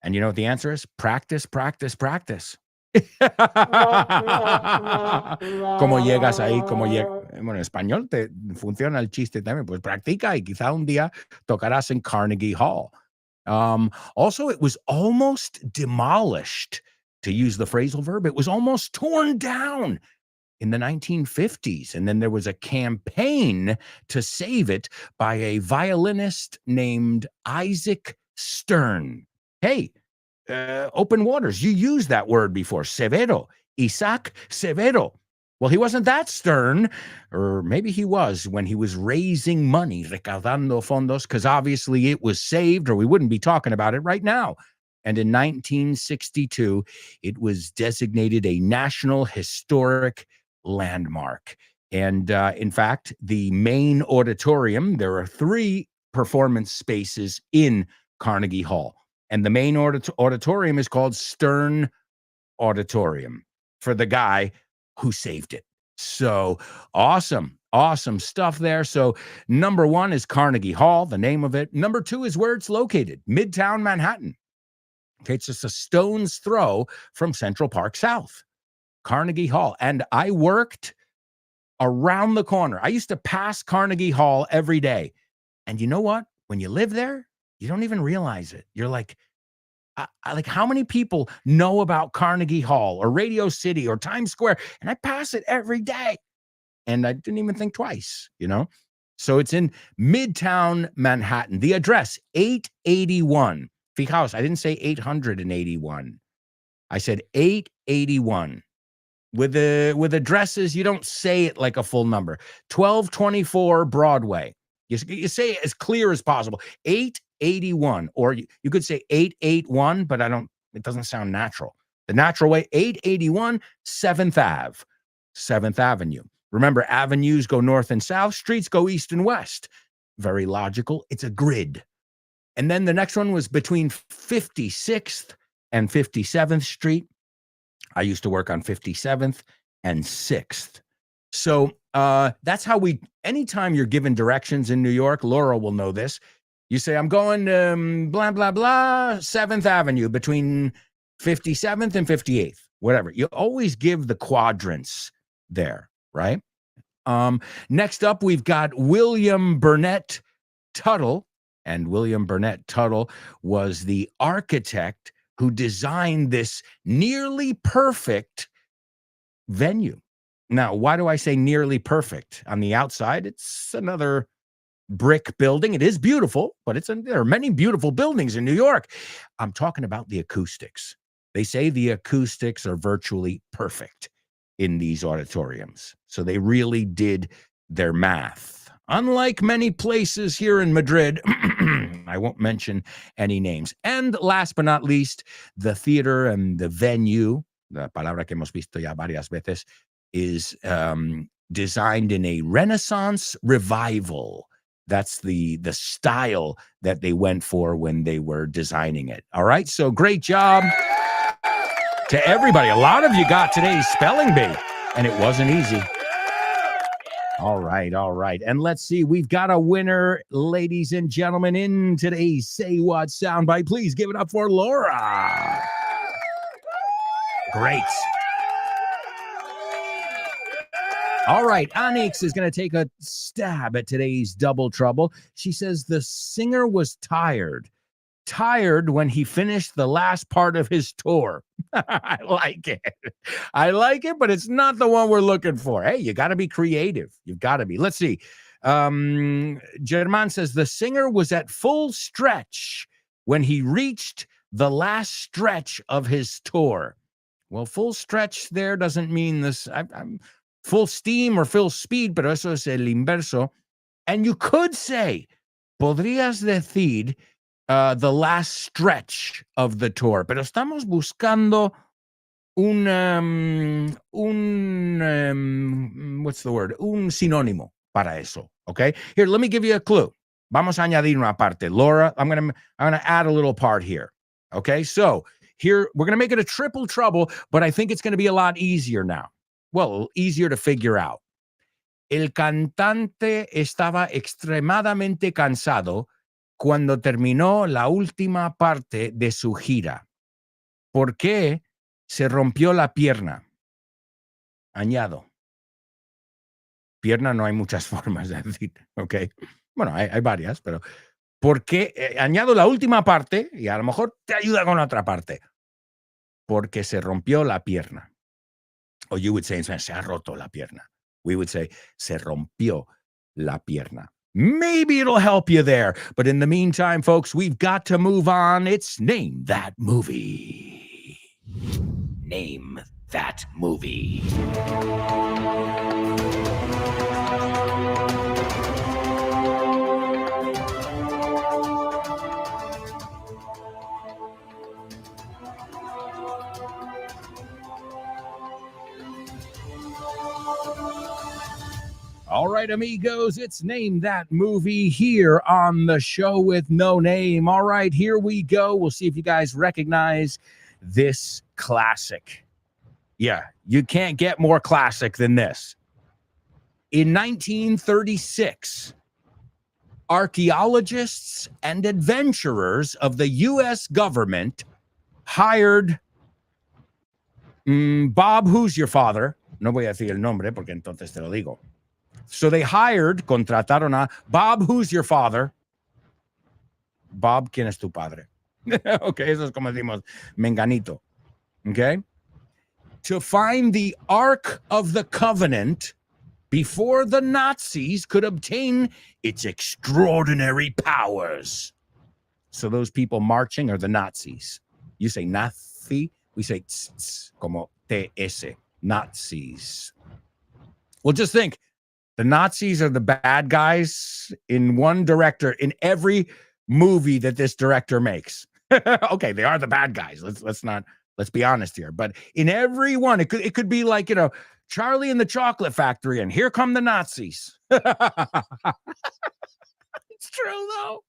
And you know what the answer is? Practice, practice, practice. ¿Cómo llegas ahí? Bueno, en español te funciona el chiste también. Pues practica y quizá un día tocarás en Carnegie Hall. Also, it was almost demolished, to use the phrasal verb. It was almost torn down in the 1950s. And then there was a campaign to save it by a violinist named Isaac Stern. Hey, open waters. You used that word before. Severo. Isaac Severo. Well, he wasn't that stern, or maybe he was when he was raising money, recaudando fondos, because obviously it was saved, or we wouldn't be talking about it right now. And in 1962, it was designated a National Historic Landmark. And in fact, the main auditorium, there are 3 performance spaces in Carnegie Hall. And the main auditorium is called Stern Auditorium for the guy who saved it. So awesome stuff there. So number 1 is Carnegie Hall, the name of it. Number 2 is where it's located, Midtown Manhattan. Okay, it's just a stone's throw from Central Park South. Carnegie Hall. And I worked around the corner. I used to pass Carnegie Hall every day. And you know what? When you live there, you don't even realize it. You're like, how many people know about Carnegie Hall or Radio City or Times Square? And I pass it every day. And I didn't even think twice, So it's in Midtown Manhattan. The address, 881. Fijaos, I didn't say 881. I said 881. With addresses, you don't say it like a full number. 1224 Broadway. You say it as clear as possible. 881, or you could say 881, but it doesn't sound natural. The natural way, 881 7th Ave, 7th Avenue. Remember, avenues go north and south, streets go east and west. Very logical. It's a grid. And then the next one was between 56th and 57th Street. I used to work on 57th and 6th. So that's how anytime you're given directions in New York, Laura will know this. You say, I'm going to blah, blah, blah, 7th Avenue between 57th and 58th, whatever. You always give the quadrants there, right? Next up, we've got William Burnett Tuttle. And William Burnett Tuttle was the architect who designed this nearly perfect venue. Now, why do I say nearly perfect? On the outside, it's another brick building. It is beautiful, but there are many beautiful buildings in New York. I'm talking about the acoustics. They say the acoustics are virtually perfect in these auditoriums. So they really did their math. Unlike many places here in Madrid, I won't mention any names. And last but not least, the theater and the venue, la palabra que hemos visto ya varias veces, is designed in a Renaissance revival. That's the style that they went for when they were designing it. All right, so great job to everybody. A lot of you got today's spelling bee, and it wasn't easy. All right. And let's see, we've got a winner, ladies and gentlemen, in today's Say What soundbite. Please give it up for Laura. Great. All right, Onyx is going to take a stab at today's double trouble. She says the singer was tired when he finished the last part of his tour. I like it, but it's not the one we're looking for. Hey, you got to be creative. You've got to be. Let's see. German says the singer was at full stretch when he reached the last stretch of his tour. Well, full stretch there doesn't mean this. I'm full steam or full speed, pero eso es el inverso. And you could say, podrías decir the last stretch of the tour, pero estamos buscando what's the word? Un sinónimo para eso, okay? Here, let me give you a clue. Vamos a añadir una parte. Laura, I'm gonna add a little part here, okay? So here, we're gonna make it a triple trouble, but I think it's gonna be a lot easier now. Well, easier to figure out. El cantante estaba extremadamente cansado cuando terminó la última parte de su gira. ¿Por qué se rompió la pierna? Añado. Pierna no hay muchas formas de decir, ¿ok? Bueno, hay varias, pero ¿por qué? Añado la última parte y a lo mejor te ayuda con la otra parte. Porque se rompió la pierna. Or you would say in Spanish, se ha roto la pierna. We would say, se rompió la pierna. Maybe it'll help you there. But in the meantime, folks, we've got to move on. It's Name That Movie. Name That Movie. All right, amigos, it's Name That Movie here on the show with no name. All right, here we go. We'll see if you guys recognize this classic. Yeah, you can't get more classic than this. In 1936, archaeologists and adventurers of the U.S. government hired Bob, who's your father? No voy a decir el nombre porque entonces te lo digo. So they contrataron a Bob, who's your father? Bob, ¿quién es tu padre? Okay, eso es como decimos, menganito. Okay? To find the Ark of the Covenant before the Nazis could obtain its extraordinary powers. So those people marching are the Nazis. You say Nazi, we say tz, como TS, Nazis. Well, just think. The Nazis are the bad guys in every movie that this director makes. Okay, they are the bad guys. Let's be honest here. But in every one, it could be like, Charlie and the Chocolate Factory, and here come the Nazis. It's true though.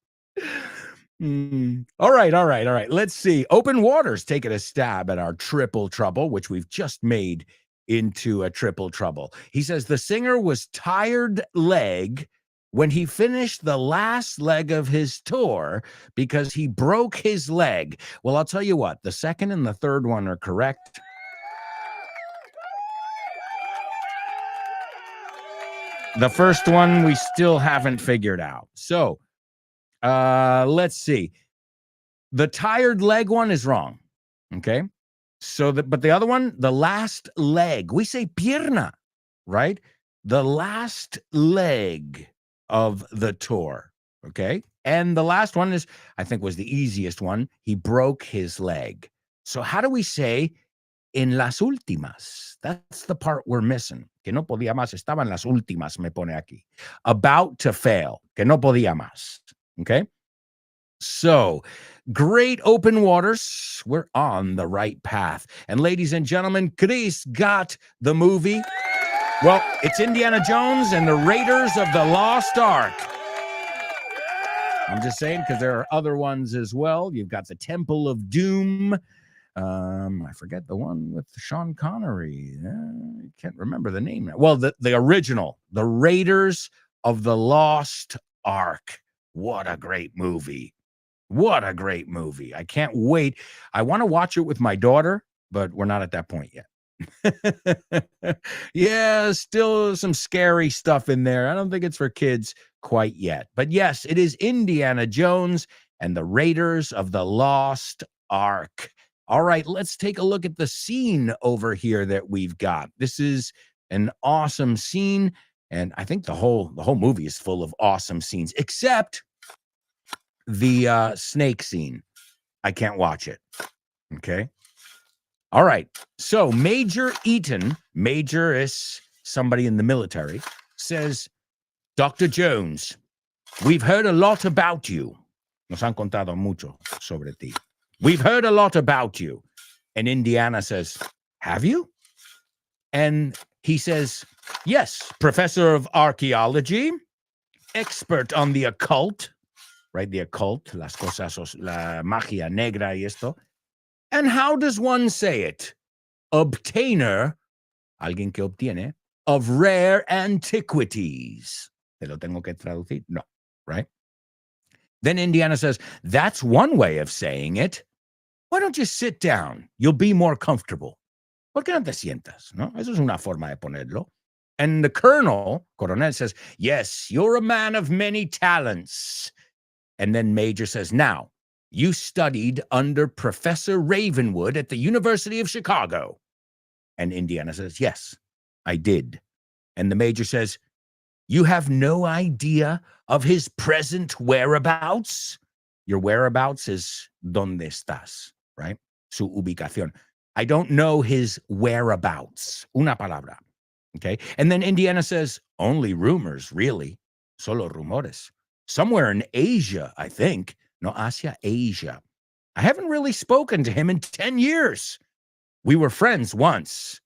All right. Let's see. Open Waters taking a stab at our triple trouble, which we've just made into a triple trouble. He says the singer was tired leg when he finished the last leg of his tour because he broke his leg. Well, I'll tell you what, the second and the third one are correct. The first one we still haven't figured out. So let's see. The tired leg one is wrong. Okay. But the other one, the last leg, we say pierna. right? The last leg of the tour, okay? And the last one is, I think, was the easiest one. He broke his leg. So how do we say en las últimas? That's the part we're missing. Que no podía más. Estaba en las últimas, me pone aquí. About to fail. Que no podía más. Okay? So, great open waters. We're on the right path. And ladies and gentlemen, Chris got the movie. Well, it's Indiana Jones and the Raiders of the Lost Ark. I'm just saying because there are other ones as well. You've got the Temple of Doom. I forget the one with Sean Connery. I can't remember the name now. Well, the original, the Raiders of the Lost Ark. What a great movie. What a great movie. I can't wait. I want to watch it with my daughter, but we're not at that point yet. Yeah, still some scary stuff in there. I don't think it's for kids quite yet. But yes, it is Indiana Jones and the Raiders of the Lost Ark. All right, let's take a look at the scene over here that we've got. This is an awesome scene, and I think the whole movie is full of awesome scenes, except the snake scene. I can't watch it. Okay. All right. So Major Eaton, Major is somebody in the military, says, Dr. Jones, we've heard a lot about you. Nos han contado mucho sobre ti. We've heard a lot about you. And Indiana says, have you? And he says, yes, professor of archaeology, expert on the occult, right? The occult, las cosas, la magia negra y esto. And how does one say it? Obtainer, alguien que obtiene, of rare antiquities. ¿Te lo tengo que traducir? No, right? Then Indiana says, that's one way of saying it. Why don't you sit down? You'll be more comfortable. ¿Por qué no te sientas? ¿No? Eso es una forma de ponerlo. And the coronel says, yes, you're a man of many talents. And then Major says, now, you studied under Professor Ravenwood at the University of Chicago. And Indiana says, yes, I did. And the Major says, you have no idea of his present whereabouts? Your whereabouts is donde estás, right? Su ubicación. I don't know his whereabouts. Una palabra. Okay. And then Indiana says, only rumors, really. Solo rumores. Somewhere in Asia, I think. No, Asia, Asia. I haven't really spoken to him in 10 years. We were friends once,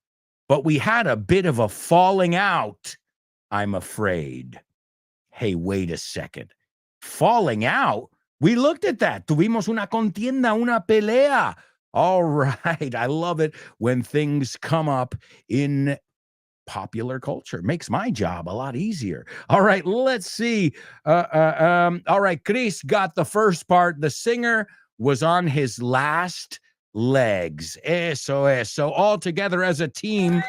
but we had a bit of a falling out, I'm afraid. Hey, wait a second. Falling out? We looked at that. Tuvimos una contienda, una pelea. All right. I love it when things come up in popular culture. Makes my job a lot easier. All right, let's see. All right, Chris got the first part. The singer was on his last legs. Eso es. So all together as a team.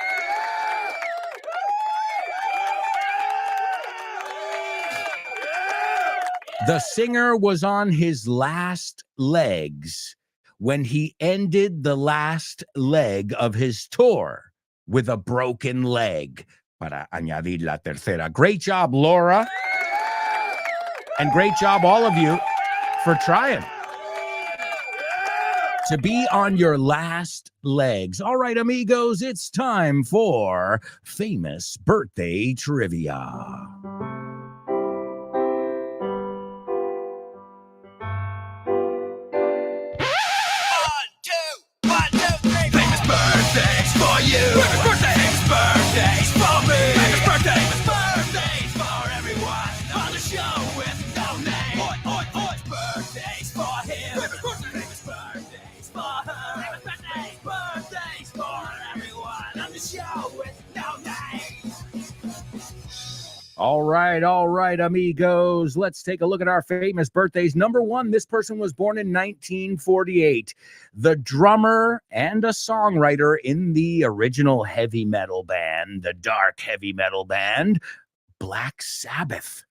The singer was on his last legs when he ended the last leg of his tour with a broken leg, para añadir la tercera. Great job, Laura. And great job, all of you, for trying to be on your last legs. All right, amigos, it's time for famous birthday trivia. For you. Famous birthdays, birthdays for me. Famous birthdays for everyone on the show with no name. Oi, oi, oi. Birthdays for him. Famous birthdays for her. Famous birthdays for everyone on the show with no name. All right, amigos. Let's take a look at our famous birthdays. Number one, this person was born in 1948. The drummer and a songwriter in the original heavy metal band, the dark heavy metal band, Black Sabbath.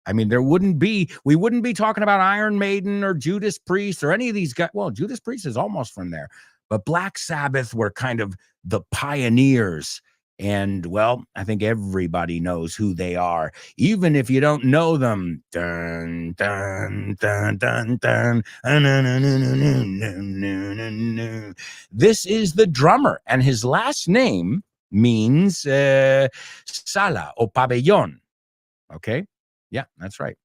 I mean, we wouldn't be talking about Iron Maiden or Judas Priest or any of these guys. Well, Judas Priest is almost from there. But Black Sabbath were kind of the pioneers And, well, I think everybody knows who they are, even if you don't know them. Dun, dun, dun, dun, dun. This is the drummer, and his last name means sala or pabellon. Okay? Yeah, that's right.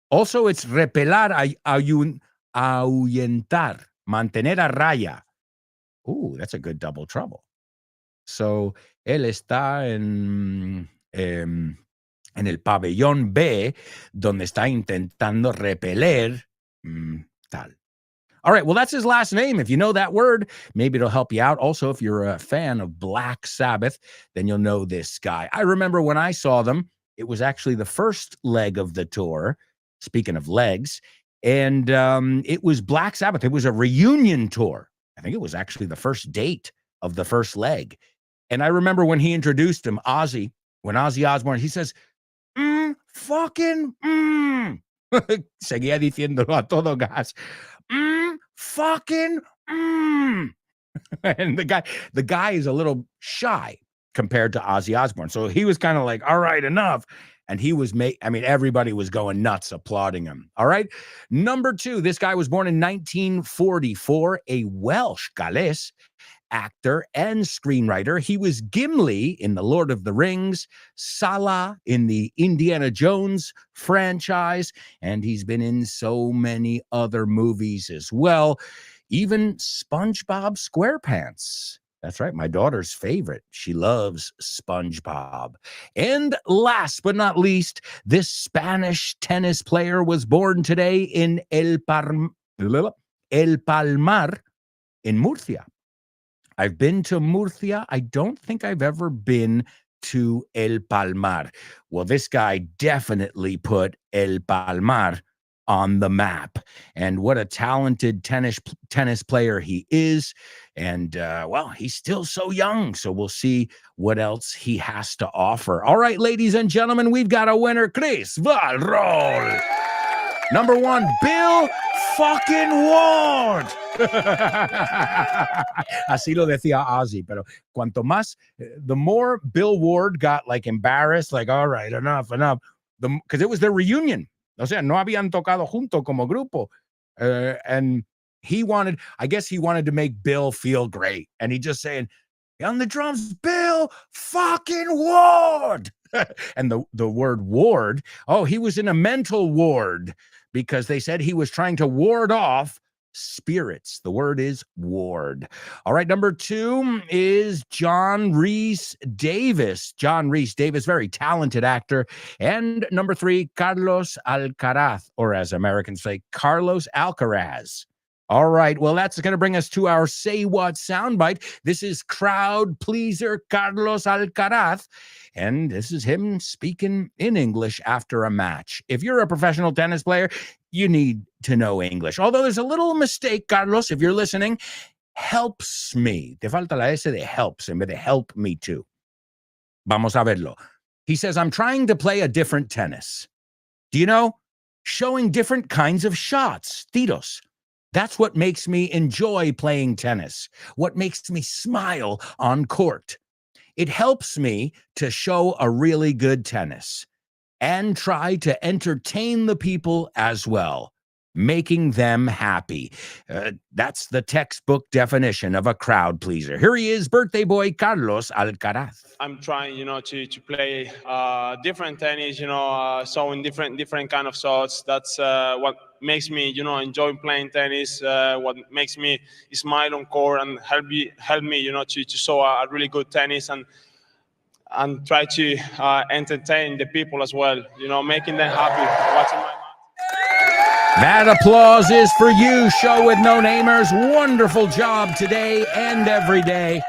Also, it's repelar, ahuyentar, mantener a raya. Ooh, that's a good double trouble. So, él está en el pabellón B, donde está intentando repeler tal. All right, well, that's his last name. If you know that word, maybe it'll help you out. Also, if you're a fan of Black Sabbath, then you'll know this guy. I remember when I saw them, it was actually the first leg of the tour, speaking of legs, and it was Black Sabbath. It was a reunion tour. I think it was actually the first date of the first leg. And I remember when he introduced him, Ozzy, when Ozzy Osbourne, he says, fucking, seguía diciéndolo a todo gas, fucking, and the guy is a little shy compared to Ozzy Osbourne. So he was kind of like, all right, enough. And he was everybody was going nuts applauding him. All right. Number 2, this guy was born in 1944, a Welsh Gales actor and screenwriter. He was Gimli in The Lord of the Rings, Salah in the Indiana Jones franchise, and he's been in so many other movies as well, even SpongeBob SquarePants. That's right, my daughter's favorite. She loves SpongeBob. And last but not least, this Spanish tennis player was born today in El Palmar in Murcia. I've been to Murcia. I don't think I've ever been to El Palmar. Well, this guy definitely put El Palmar on the map. And what a talented tennis player he is. And, well, he's still so young. So we'll see what else he has to offer. All right, ladies and gentlemen, we've got a winner. Chris Valrol. Number 1, Bill fucking Ward. Así lo decía Ozzy, pero cuanto más, the more Bill Ward got like embarrassed, like, all right, enough, because it was their reunion. O sea, no habían tocado junto como grupo. And I guess he wanted to make Bill feel great. And he just saying, on the drums, Bill fucking Ward. And the word ward, he was in a mental ward because they said he was trying to ward off spirits. The word is ward. All right, number 2 is John Rhys Davis. John Rhys Davis, very talented actor. And number 3, Carlos Alcaraz, or as Americans say, Carlos Alcaraz. All right, well, that's going to bring us to our Say What soundbite. This is crowd pleaser Carlos Alcaraz, and this is him speaking in English after a match. If you're a professional tennis player, you need to know English. Although there's a little mistake, Carlos, if you're listening, helps me. Te falta la S de helps en vez de help me too. Vamos a verlo. He says, I'm trying to play a different tennis. Do you know? Showing different kinds of shots, tiros. That's what makes me enjoy playing tennis, what makes me smile on court. It helps me to show a really good tennis and try to entertain the people as well, making them happy. That's the textbook definition of a crowd pleaser. Here he is, birthday boy Carlos Alcaraz. I'm trying, to play different tennis, showing different kind of shots. That's what makes me, enjoy playing tennis. What makes me smile on court and help me, to show a really good tennis and try to entertain the people as well. Making them happy watching my match. That applause is for you, Show with No Namers. Wonderful job today and every day.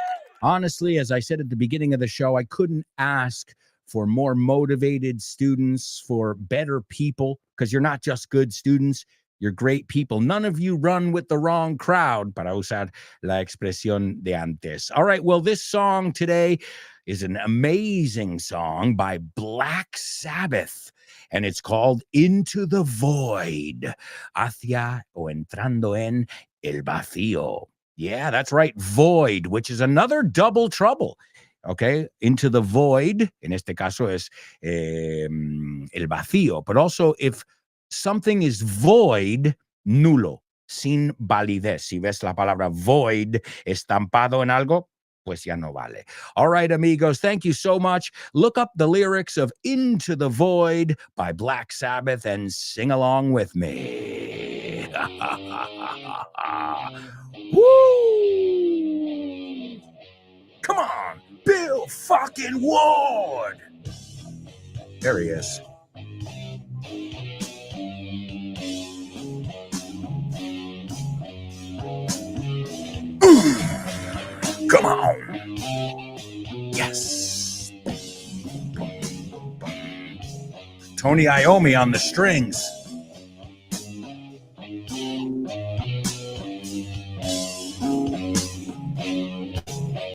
Honestly, as I said at the beginning of the show, I couldn't ask for more motivated students, for better people, because you're not just good students, you're great people. None of you run with the wrong crowd, para usar la expresión de antes. All right, well, this song today is an amazing song by Black Sabbath, and it's called Into the Void, hacia o entrando en el vacío. Yeah, that's right, void, which is another double trouble. okay? Into the void, en este caso es el vacío, but also if something is void, nulo, sin validez. Si ves la palabra void estampado en algo, pues ya no vale. All right, amigos, thank you so much. Look up the lyrics of Into the Void by Black Sabbath and sing along with me. Woo! Come on, Bill fucking Ward! There he is. Come on. Yes. Tony Iommi on the strings.